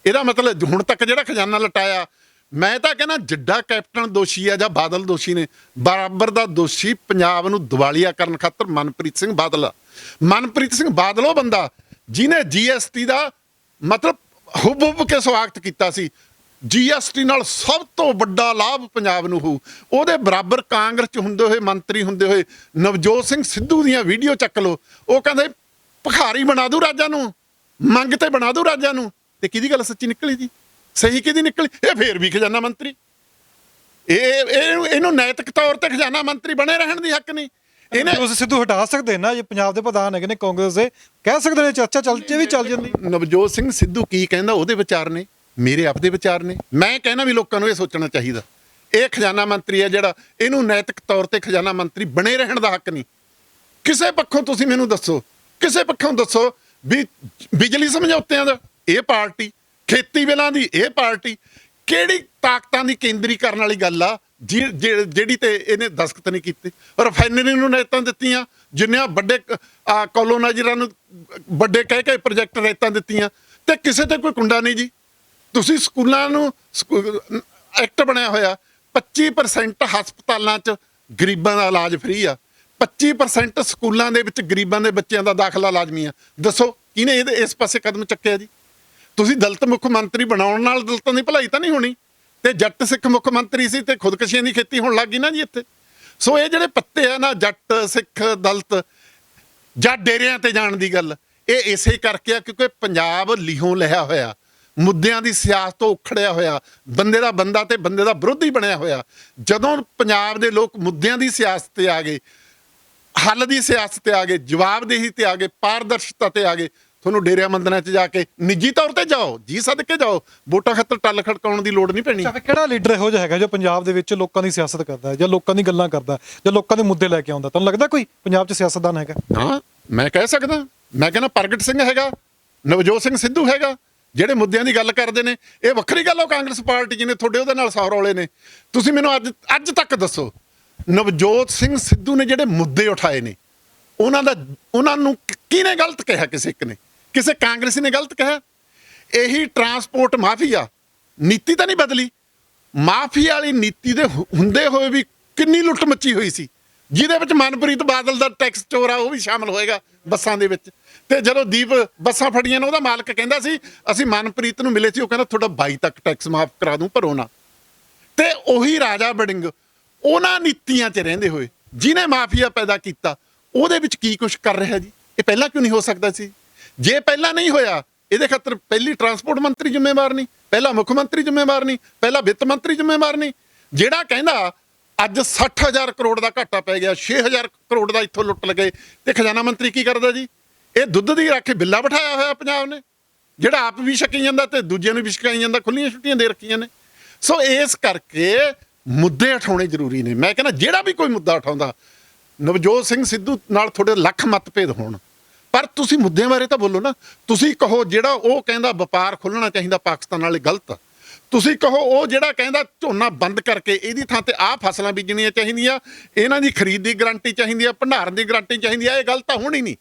ਇਹਦਾ ਮਤਲਬ ਹੁਣ ਤੱਕ ਜਿਹੜਾ ਖਜ਼ਾਨਾ ਲਟਾਇਆ, ਮੈਂ ਤਾਂ ਕਹਿੰਦਾ ਜਿੱਡਾ ਕੈਪਟਨ ਦੋਸ਼ੀ ਆ ਜਾਂ ਬਾਦਲ ਦੋਸ਼ੀ ਨੇ, ਬਰਾਬਰ ਦਾ ਦੋਸ਼ੀ ਪੰਜਾਬ ਨੂੰ ਦਿਵਾਲੀਆ ਕਰਨ ਖਾਤਰ ਮਨਪ੍ਰੀਤ ਸਿੰਘ ਬਾਦਲ ਆ। ਮਨਪ੍ਰੀਤ ਸਿੰਘ ਬਾਦਲ ਉਹ ਬੰਦਾ ਜਿਹਨੇ GST ਦਾ ਮਤਲਬ ਹੁਬ ਕੇ ਸਵਾਗਤ ਕੀਤਾ ਸੀ। GST ਨਾਲ ਸਭ ਤੋਂ ਵੱਡਾ ਲਾਭ ਪੰਜਾਬ ਨੂੰ ਹੋਊ। ਉਹਦੇ ਬਰਾਬਰ ਕਾਂਗਰਸ 'ਚ ਹੁੰਦੇ ਹੋਏ, ਮੰਤਰੀ ਹੁੰਦੇ ਹੋਏ ਨਵਜੋਤ ਸਿੰਘ ਸਿੱਧੂ ਦੀਆਂ ਵੀਡੀਓ ਚੱਕ ਲਓ, ਉਹ ਕਹਿੰਦੇ ਭਿਖਾਰੀ ਬਣਾ ਦੂ ਰਾਜਾਂ ਨੂੰ, ਮੰਗ ਤੇ ਬਣਾ ਦੂ ਰਾਜਾਂ ਨੂੰ। ਤੇ ਕਿਹਦੀ ਗੱਲ ਸੱਚੀ ਨਿਕਲੀ ਜੀ? ਸਹੀ ਕਿਹਦੀ ਨਿਕਲੀ? ਇਹ ਫੇਰ ਵੀ ਖਜ਼ਾਨਾ ਮੰਤਰੀ, ਇਹਨੂੰ ਨੈਤਿਕ ਤੌਰ ਤੇ ਖਜ਼ਾਨਾ ਮੰਤਰੀ ਬਣੇ ਰਹਿਣ ਦੀ ਹੱਕ ਨਹੀਂ। ਇਹਨੇ ਸਿੱਧੂ ਹਟਾ ਸਕਦੇ ਨਾ, ਜੇ ਪੰਜਾਬ ਦੇ ਪ੍ਰਧਾਨ ਹੈਗੇ ਨੇ ਕਾਂਗਰਸ ਦੇ, ਕਹਿ ਸਕਦੇ ਨੇ ਚਰਚਾ ਚੱਲ ਜਾਂਦੀ। ਨਵਜੋਤ ਸਿੰਘ ਸਿੱਧੂ ਕੀ ਕਹਿੰਦਾ, ਉਹਦੇ ਵਿਚਾਰ ਨੇ, ਮੇਰੇ ਆਪਦੇ ਵਿਚਾਰ ਨੇ। ਮੈਂ ਕਹਿੰਦਾ ਵੀ ਲੋਕਾਂ ਨੂੰ ਇਹ ਸੋਚਣਾ ਚਾਹੀਦਾ, ਇਹ ਖਜ਼ਾਨਾ ਮੰਤਰੀ ਹੈ ਜਿਹੜਾ, ਇਹਨੂੰ ਨੈਤਿਕ ਤੌਰ ਤੇ ਖਜ਼ਾਨਾ ਮੰਤਰੀ ਬਣੇ ਰਹਿਣ ਦਾ ਹੱਕ ਨਹੀਂ। ਕਿਸੇ ਪੱਖੋਂ ਤੁਸੀਂ ਮੈਨੂੰ ਦੱਸੋ, ਕਿਸੇ ਪੱਖੋਂ ਦੱਸੋ ਵੀ ਬਿਜਲੀ ਸਮਝੌਤਿਆਂ ਦਾ ਇਹ ਪਾਰਟੀ, ਖੇਤੀ ਬਿੱਲਾਂ ਦੀ ਇਹ ਪਾਰਟੀ, ਕਿਹੜੀ ਤਾਕਤਾਂ ਦੀ ਕੇਂਦਰੀਕਰਨ ਵਾਲੀ ਗੱਲ ਆ ਜਿਹੜੀ ਤੇ ਇਹਨੇ ਦਸਤਖਤ ਨਹੀਂ ਕੀਤੇ? ਰਿਫਾਈਨਰੀ ਨੂੰ ਰੇਤਾਂ ਦਿੱਤੀਆਂ, ਜਿੰਨਿਆਂ ਵੱਡੇ ਕੋਲੋਨਾਈਜ਼ਰਾਂ ਨੂੰ ਵੱਡੇ ਕਹਿ ਕੇ ਪ੍ਰੋਜੈਕਟ ਰੇਤਾਂ ਦਿੱਤੀਆਂ, ਤੇ ਕਿਸੇ ਤੇ ਕੋਈ ਕੁੰਡਾ ਨਹੀਂ ਜੀ। ਤੁਸੀਂ ਸਕੂਲਾਂ ਨੂੰ ਐਕਟ ਬਣਿਆ ਹੋਇਆ, 25% ਹਸਪਤਾਲਾਂ 'ਚ ਗਰੀਬਾਂ ਦਾ ਇਲਾਜ ਫ੍ਰੀ ਆ, 25% ਸਕੂਲਾਂ ਦੇ ਵਿੱਚ ਗਰੀਬਾਂ ਦੇ ਬੱਚਿਆਂ ਦਾ ਦਾਖਲਾ ਲਾਜ਼ਮੀ ਆ। ਦੱਸੋ ਕਿਹਨੇ ਇਸ ਪਾਸੇ ਕਦਮ ਚੱਕਿਆ ਜੀ? ਤੁਸੀਂ ਦਲਿਤ ਮੁੱਖ ਮੰਤਰੀ ਬਣਾਉਣ ਨਾਲ ਦਲਿਤਾਂ ਦੀ ਭਲਾਈ ਤਾਂ ਨਹੀਂ ਹੋਣੀ, ਤੇ ਜੱਟ ਸਿੱਖ ਮੁੱਖ ਮੰਤਰੀ ਸੀ ਤੇ ਖੁਦਕਸ਼ੀਆਂ ਦੀ ਖੇਤੀ ਹੋਣ ਲੱਗ ਗਈ ਨਾ ਜੀ ਇੱਥੇ। ਸੋ ਇਹ ਜਿਹੜੇ ਪੱਤੇ ਆ ਨਾ, ਜੱਟ ਸਿੱਖ ਦਲਿਤ ਜਾਂ ਡੇਰਿਆਂ ਤੇ ਜਾਣ ਦੀ ਗੱਲ, ਇਹ ਇਸੇ ਕਰਕੇ ਆ ਕਿਉਂਕਿ ਪੰਜਾਬ ਲਿਹੋਂ ਲਿਆ ਹੋਇਆ, ਮੁੱਦਿਆਂ ਦੀ ਸਿਆਸਤ ਤੋਂ ਉਖੜਿਆ ਹੋਇਆ, ਬੰਦੇ ਦਾ ਬੰਦਾ ਤੇ ਬੰਦੇ ਦਾ ਵਿਰੋਧੀ ਬਣਿਆ ਹੋਇਆ। ਜਦੋਂ ਪੰਜਾਬ ਦੇ ਲੋਕ ਮੁੱਦਿਆਂ ਦੀ ਸਿਆਸਤ ਤੇ ਆ ਗਏ, ਹੱਲ ਦੀ ਸਿਆਸਤ ਤੇ ਆ ਗਏ, ਜਵਾਬਦੇਹੀ ਤੇ ਆ ਗਏ, ਪਾਰਦਰਸ਼ਤਾ ਤੇ ਆ ਗਏ, ਤੁਹਾਨੂੰ ਡੇਰਿਆਂ ਮੰਦਰਾਂ 'ਚ ਜਾ ਕੇ ਨਿੱਜੀ ਤੌਰ ਤੇ ਜਾਓ, ਜੀ ਸਦਕੇ ਜਾਓ, ਵੋਟਾਂ ਖਾਤਰ ਟੱਲ ਖੜਕਾਉਣ ਦੀ ਲੋੜ ਨਹੀਂ ਪੈਣੀ। ਕਿਹੜਾ ਲੀਡਰ ਇਹੋ ਜਿਹਾ ਹੈਗਾ ਜੋ ਪੰਜਾਬ ਦੇ ਵਿੱਚ ਲੋਕਾਂ ਦੀ ਸਿਆਸਤ ਕਰਦਾ ਹੈ, ਜਾਂ ਲੋਕਾਂ ਦੀ ਗੱਲਾਂ ਕਰਦਾ ਹੈ, ਜਾਂ ਲੋਕਾਂ ਦੇ ਮੁੱਦੇ ਲੈ ਕੇ ਆਉਂਦਾ? ਤੁਹਾਨੂੰ ਲੱਗਦਾ ਕੋਈ ਪੰਜਾਬ 'ਚ ਸਿਆਸਤਦਾਨ ਹੈਗਾ? ਹਾਂ, ਮੈਂ ਕਹਿ ਸਕਦਾ, ਮੈਂ ਕਹਿੰਦਾ ਪ੍ਰਗਟ ਸਿੰਘ ਹੈਗਾ, ਨਵਜੋਤ ਸਿੰਘ ਸਿੱਧੂ ਹੈਗਾ, ਜਿਹੜੇ ਮੁੱਦਿਆਂ ਦੀ ਗੱਲ ਕਰਦੇ ਨੇ। ਇਹ ਵੱਖਰੀ ਗੱਲ ਉਹ ਕਾਂਗਰਸ ਪਾਰਟੀ ਜਿਹਨੇ ਤੁਹਾਡੇ ਉਹਦੇ ਨਾਲ ਸੌ ਰੌਲੇ ਨੇ। ਤੁਸੀਂ ਮੈਨੂੰ ਅੱਜ ਤੱਕ ਦੱਸੋ, ਨਵਜੋਤ ਸਿੰਘ ਸਿੱਧੂ ਨੇ ਜਿਹੜੇ ਮੁੱਦੇ ਉਠਾਏ ਨੇ, ਉਹਨਾਂ ਨੂੰ ਕਿਹਨੇ ਗਲਤ ਕਿਹਾ? ਕਿਸੇ ਇੱਕ ਨੇ, ਕਿਸੇ ਕਾਂਗਰਸੀ ਨੇ ਗਲਤ ਕਿਹਾ? ਇਹੀ ਟਰਾਂਸਪੋਰਟ ਮਾਫੀਆ ਨੀਤੀ ਤਾਂ ਨਹੀਂ ਬਦਲੀ? ਮਾਫੀਆ ਵਾਲੀ ਨੀਤੀ ਦੇ ਹੁੰਦੇ ਹੋਏ ਵੀ ਕਿੰਨੀ ਲੁੱਟ ਮੱਚੀ ਹੋਈ ਸੀ, ਜਿਹਦੇ ਵਿੱਚ ਮਨਪ੍ਰੀਤ ਬਾਦਲ ਦਾ ਟੈਕਸ ਚੋਰ ਆ ਉਹ ਵੀ ਸ਼ਾਮਲ ਹੋਏਗਾ ਬੱਸਾਂ ਦੇ ਵਿੱਚ। ਤੇ ਜਦੋਂ ਦੀਪ ਬੱਸਾਂ ਫੜੀਆਂ ਨੇ, ਉਹਦਾ ਮਾਲਕ ਕਹਿੰਦਾ ਸੀ ਅਸੀਂ ਮਨਪ੍ਰੀਤ ਨੂੰ ਮਿਲੇ ਸੀ, ਉਹ ਕਹਿੰਦਾ ਤੁਹਾਡਾ 22 ਤੱਕ ਟੈਕਸ ਮਾਫ ਕਰਾ ਦੂੰ, ਭਰੋ ਨਾ। ਤੇ ਉਹੀ ਰਾਜਾ ਵੜਿੰਗ ਉਹਨਾਂ ਨੀਤੀਆਂ 'ਚ ਰਹਿੰਦੇ ਹੋਏ ਜਿਹਨੇ ਮਾਫੀਆ ਪੈਦਾ ਕੀਤਾ, ਉਹਦੇ ਵਿੱਚ ਕੀ ਕੁਛ ਕਰ ਰਿਹਾ ਜੀ? ਇਹ ਪਹਿਲਾਂ ਕਿਉਂ ਨਹੀਂ ਹੋ ਸਕਦਾ ਸੀ? ਜੇ ਪਹਿਲਾਂ ਨਹੀਂ ਹੋਇਆ, ਇਹਦੇ ਖਾਤਰ ਪਹਿਲੀ ਟਰਾਂਸਪੋਰਟ ਮੰਤਰੀ ਜ਼ਿੰਮੇਵਾਰ ਨਹੀਂ, ਪਹਿਲਾ ਮੁੱਖ ਮੰਤਰੀ ਜ਼ਿੰਮੇਵਾਰ ਨਹੀਂ, ਪਹਿਲਾ ਵਿੱਤ ਮੰਤਰੀ ਜ਼ਿੰਮੇਵਾਰ ਨਹੀਂ। ਜਿਹੜਾ ਕਹਿੰਦਾ ਅੱਜ 60,000 ਕਰੋੜ ਦਾ ਘਾਟਾ ਪੈ ਗਿਆ, 6,000 ਕਰੋੜ ਦਾ ਇੱਥੋਂ ਲੁੱਟ ਲਗੇ, ਤੇ ਖਜ਼ਾਨਾ ਮੰਤਰੀ ਕੀ ਕਰਦਾ ਜੀ? ਇਹ ਦੁੱਧ ਦੀ ਰਾਖੀ ਬਿੱਲਾ ਬਿਠਾਇਆ ਹੋਇਆ ਪੰਜਾਬ ਨੇ, ਜਿਹੜਾ ਆਪ ਵੀ ਛਕੀ ਜਾਂਦਾ ਤੇ ਦੂਜਿਆਂ ਨੂੰ ਵੀ ਛਕਾਈ ਜਾਂਦਾ, ਖੁੱਲੀਆਂ ਛੁੱਟੀਆਂ ਦੇ ਰੱਖੀਆਂ ਨੇ। ਸੋ ਇਸ ਕਰਕੇ ਮੁੱਦੇ ਉਠਾਉਣੇ ਜ਼ਰੂਰੀ ਨੇ। ਮੈਂ ਕਹਿੰਦਾ ਜਿਹੜਾ ਵੀ ਕੋਈ ਮੁੱਦਾ ਉਠਾਉਂਦਾ, ਨਵਜੋਤ ਸਿੰਘ ਸਿੱਧੂ ਨਾਲ ਤੁਹਾਡੇ ਲੱਖ ਮਤਭੇਦ ਹੋਣ, ਪਰ ਤੁਸੀਂ ਮੁੱਦਿਆਂ ਬਾਰੇ ਤਾਂ ਬੋਲੋ ਨਾ। ਤੁਸੀਂ ਕਹੋ ਜਿਹੜਾ ਉਹ ਕਹਿੰਦਾ ਵਪਾਰ ਖੁੱਲ੍ਹਣਾ ਚਾਹੀਦਾ ਪਾਕਿਸਤਾਨ ਵਾਲੇ, ਗਲਤ। ਤੁਸੀਂ ਕਹੋ ਉਹ ਜਿਹੜਾ ਕਹਿੰਦਾ ਝੋਨਾ ਬੰਦ ਕਰਕੇ ਇਹਦੀ ਥਾਂ ਤੇ ਆਹ ਫਸਲਾਂ ਬੀਜਣੀਆਂ ਚਾਹੀਦੀਆਂ, ਇਹਨਾਂ ਦੀ ਖਰੀਦ ਦੀ ਗਰੰਟੀ ਚਾਹੀਦੀ ਆ, ਭੰਡਾਰਨ ਦੀ ਗਰੰਟੀ ਚਾਹੀਦੀ ਆ, ਇਹ ਗੱਲ ਤਾਂ ਹੋਣੀ ਨਹੀਂ।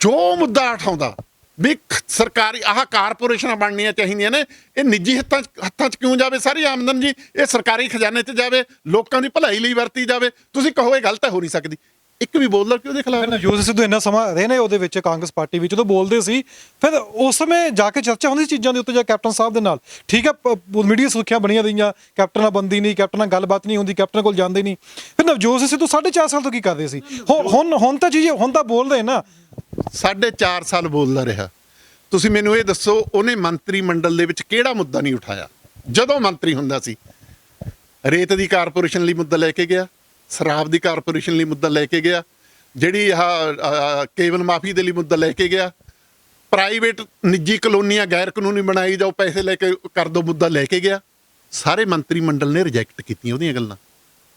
ਜੋ ਮੁੱਦਾ ਉਠਾਉਂਦਾ ਵੀ ਸਰਕਾਰੀ ਆਹ ਕਾਰਪੋਰੇਸ਼ਨਾਂ ਬਣਨੀਆਂ ਚਾਹੀਦੀਆਂ ਨੇ, ਇਹ ਨਿੱਜੀ ਹੱਥਾਂ 'ਚ ਕਿਉਂ ਜਾਵੇ? ਸਾਰੀ ਆਮਦਨ ਜੀ ਇਹ ਸਰਕਾਰੀ ਖਜ਼ਾਨੇ 'ਚ ਜਾਵੇ, ਲੋਕਾਂ ਦੀ ਭਲਾਈ ਲਈ ਵਰਤੀ ਜਾਵੇ। ਤੁਸੀਂ ਕਹੋ ਇਹ ਗਲਤ ਹੋ ਨਹੀਂ ਸਕਦੀ, ਇੱਕ ਵੀ ਬੋਲਦਾ ਕਿ ਉਹਦੇ ਖਿਲਾਫ? ਨਵਜੋਤ ਸਿੱਧੂ ਇੰਨਾ ਸਮਾਂ ਰਹੇ ਨੇ ਉਹਦੇ ਵਿੱਚ ਕਾਂਗਰਸ ਪਾਰਟੀ ਵਿੱਚ, ਜਦੋਂ ਬੋਲਦੇ ਸੀ ਫਿਰ ਉਸ ਸਮੇਂ ਜਾ ਕੇ ਚਰਚਾ ਹੁੰਦੀ ਸੀ ਚੀਜ਼ਾਂ ਦੇ ਉੱਤੇ, ਜਾਂ ਕੈਪਟਨ ਸਾਹਿਬ ਦੇ ਨਾਲ। ਠੀਕ ਹੈ, ਮੀਡੀਆ ਸੁਰੱਖਿਆ ਬਣੀਆਂ ਰਹੀਆਂ, ਕੈਪਟਨ ਨਾਲ ਬਣਦੀ ਨਹੀਂ, ਕੈਪਟਨ ਨਾਲ ਗੱਲਬਾਤ ਨਹੀਂ ਹੁੰਦੀ, ਕੈਪਟਨ ਕੋਲ ਜਾਂਦੇ ਨਹੀਂ। ਫਿਰ ਨਵਜੋਤ ਸਿੱਧੂ 4.5 ਸਾਲ ਤੋਂ ਕੀ ਕਰਦੇ ਸੀ? ਹੁਣ ਤਾਂ ਚੀਜ਼ ਹੁਣ ਤਾਂ ਬੋਲਦੇ ਨਾ। 4.5 ਸਾਲ ਬੋਲਦਾ ਰਿਹਾ। ਤੁਸੀਂ ਮੈਨੂੰ ਇਹ ਦੱਸੋ, ਉਹਨੇ ਮੰਤਰੀ ਮੰਡਲ ਦੇ ਵਿੱਚ ਕਿਹੜਾ ਮੁੱਦਾ ਨਹੀਂ ਉਠਾਇਆ? ਜਦੋਂ ਮੰਤਰੀ ਹੁੰਦਾ ਸੀ, ਰੇਤ ਦੀ ਕਾਰਪੋਰੇਸ਼ਨ ਲਈ ਮੁੱਦਾ ਲੈ ਕੇ ਗਿਆ, ਸ਼ਰਾਬ ਦੀ ਕਾਰਪੋਰੇਸ਼ਨ ਲਈ ਮੁੱਦਾ ਲੈ ਕੇ ਗਿਆ, ਜਿਹੜੀ ਆਹ ਕੇਬਲ ਮਾਫੀ ਦੇ ਲਈ ਮੁੱਦਾ ਲੈ ਕੇ ਗਿਆ, ਪ੍ਰਾਈਵੇਟ ਨਿੱਜੀ ਕਲੋਨੀਆਂ ਗੈਰ ਕਾਨੂੰਨੀ ਬਣਾਈ ਜਾਓ, ਪੈਸੇ ਲੈ ਕੇ ਕਰ ਦੋ, ਮੁੱਦਾ ਲੈ ਕੇ ਗਿਆ। ਸਾਰੇ ਮੰਤਰੀ ਮੰਡਲ ਨੇ ਰਿਜੈਕਟ ਕੀਤੀਆਂ ਉਹਦੀਆਂ ਗੱਲਾਂ।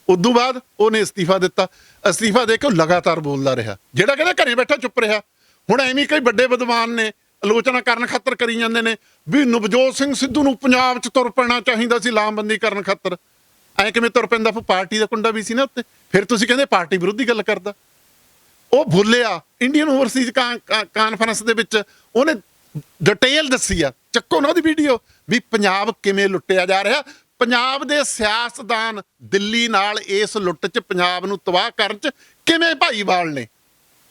ਉਦੋਂ ਬਾਅਦ ਉਹਨੇ ਅਸਤੀਫਾ ਦਿੱਤਾ। ਅਸਤੀਫਾ ਦੇ ਕੇ ਉਹ ਲਗਾਤਾਰ ਬੋਲਦਾ ਰਿਹਾ। ਜਿਹੜਾ ਕਹਿੰਦਾ ਘਰੇ ਬੈਠਾ ਚੁੱਪ ਰਿਹਾ। ਹੁਣ ਐਵੇਂ ਕਈ ਵੱਡੇ ਵਿਦਵਾਨ ਨੇ ਆਲੋਚਨਾ ਕਰਨ ਖਾਤਰ ਕਰੀ ਜਾਂਦੇ ਨੇ ਵੀ ਨਵਜੋਤ ਸਿੰਘ ਸਿੱਧੂ ਨੂੰ ਪੰਜਾਬ 'ਚ ਤੁਰ ਪੈਣਾ ਚਾਹੀਦਾ ਸੀ ਲਾਮਬੰਦੀ ਕਰਨ ਖਾਤਰ। ਐਂ ਕਿਵੇਂ ਤੁਰ ਪੈਂਦਾ? ਪਾਰਟੀ ਦਾ ਕੁੰਡਾ ਵੀ ਸੀ ਨਾ ਉੱਤੇ। ਫਿਰ ਤੁਸੀਂ ਕਹਿੰਦੇ ਪਾਰਟੀ ਵਿਰੋਧੀ ਗੱਲ ਕਰਦਾ। ਉਹ ਭੁੱਲਿਆ ਇੰਡੀਅਨ ਓਵਰਸੀਜ਼ ਕਾਨਫਰੰਸ ਦੇ ਵਿੱਚ ਉਹਨੇ ਡਿਟੇਲ ਦੱਸੀ ਆ, ਚੱਕੋ ਨਾ ਉਹਦੀ ਵੀਡੀਓ, ਵੀ ਪੰਜਾਬ ਕਿਵੇਂ ਲੁੱਟਿਆ ਜਾ ਰਿਹਾ। ਪੰਜਾਬ ਦੇ ਸਿਆਸਤਦਾਨ ਦਿੱਲੀ ਨਾਲ ਇਸ ਲੁੱਟ 'ਚ ਪੰਜਾਬ ਨੂੰ ਤਬਾਹ ਕਰਨ 'ਚ ਕਿਵੇਂ ਭਾਈਵਾਲ ਨੇ,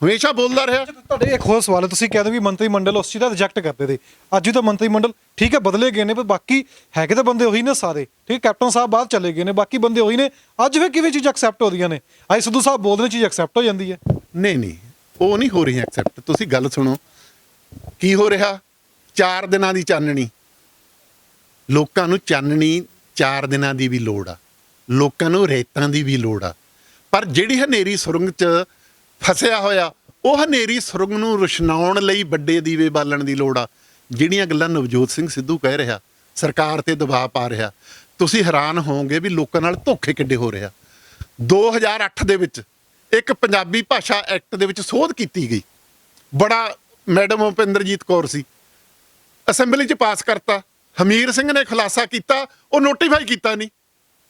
ਹਮੇਸ਼ਾ ਬੋਲਦਾ ਰਿਹਾ। ਤੁਹਾਡੇ ਇੱਕ ਹੋਰ ਸਵਾਲ ਹੈ, ਤੁਸੀਂ ਕਹਿੰਦੇ ਵੀ ਮੰਤਰੀ ਮੰਡਲ ਉਸ ਚੀਜ਼ ਦਾ ਰਿਜੈਕਟ ਕਰਦੇ ਤੇ, ਅੱਜ ਵੀ ਤਾਂ ਮੰਤਰੀ ਮੰਡਲ ਠੀਕ ਹੈ ਬਦਲੇ ਗਏ ਨੇ, ਪਰ ਬਾਕੀ ਹੈਗੇ ਤਾਂ ਬੰਦੇ ਉਹੀ ਨੇ ਸਾਰੇ, ਠੀਕ, ਕੈਪਟਨ ਸਾਹਿਬ ਬਾਹਰ ਚਲੇ ਗਏ ਨੇ, ਬਾਕੀ ਬੰਦੇ ਉਹੀ ਨੇ। ਅੱਜ ਫਿਰ ਕਿਵੇਂ ਚੀਜ਼ ਐਕਸੈਪਟ ਹੋ ਰਹੀਆਂ ਨੇ? ਅੱਜ ਸਿੱਧੂ ਸਾਹਿਬ ਬੋਲਦੇ ਨੇ ਚੀਜ਼ ਐਕਸੈਪਟ ਹੋ ਜਾਂਦੀ ਹੈ? ਨਹੀਂ, ਉਹ ਨਹੀਂ ਹੋ ਰਹੀ ਐਕਸੈਪਟ। ਤੁਸੀਂ ਗੱਲ ਸੁਣੋ ਕੀ ਹੋ ਰਿਹਾ। 4 ਦਿਨਾਂ ਦੀ ਚਾਨਣੀ, ਲੋਕਾਂ ਨੂੰ ਚਾਨਣੀ 4 ਦਿਨਾਂ ਦੀ ਵੀ ਲੋੜ ਆ, ਲੋਕਾਂ ਨੂੰ ਰੇਤਾਂ ਦੀ ਵੀ ਲੋੜ ਆ, ਪਰ ਜਿਹੜੀ ਹਨੇਰੀ ਸੁਰੰਗ 'ਚ ਫਸਿਆ ਹੋਇਆ, ਉਹ ਹਨੇਰੀ ਸੁਰੰਗ ਨੂੰ ਰੁਸ਼ਨਾਉਣ ਲਈ ਵੱਡੇ ਦੀਵੇ ਬਾਲਣ ਦੀ ਲੋੜ ਆ। ਜਿਹੜੀਆਂ ਗੱਲਾਂ ਨਵਜੋਤ ਸਿੰਘ ਸਿੱਧੂ ਕਹਿ ਰਿਹਾ, ਸਰਕਾਰ ਤੇ ਦਬਾਅ ਪਾ ਰਿਹਾ, ਤੁਸੀਂ ਹੈਰਾਨ ਹੋਵੋਗੇ ਵੀ ਲੋਕਾਂ ਨਾਲ ਧੋਖੇ ਕਿੱਡੇ ਹੋ ਰਿਹਾ। 2008 ਦੇ ਵਿੱਚ ਇੱਕ ਪੰਜਾਬੀ ਭਾਸ਼ਾ ਐਕਟ ਦੇ ਵਿੱਚ ਸੋਧ ਕੀਤੀ ਗਈ, ਬੜਾ ਮੈਡਮ ਭੁਪਿੰਦਰਜੀਤ ਕੌਰ ਸੀ, ਅਸੈਂਬਲੀ 'ਚ ਪਾਸ ਕਰਤਾ। ਹਮੀਰ ਸਿੰਘ ਨੇ ਖੁਲਾਸਾ ਕੀਤਾ, ਉਹ ਨੋਟੀਫਾਈ ਕੀਤਾ ਨਹੀਂ।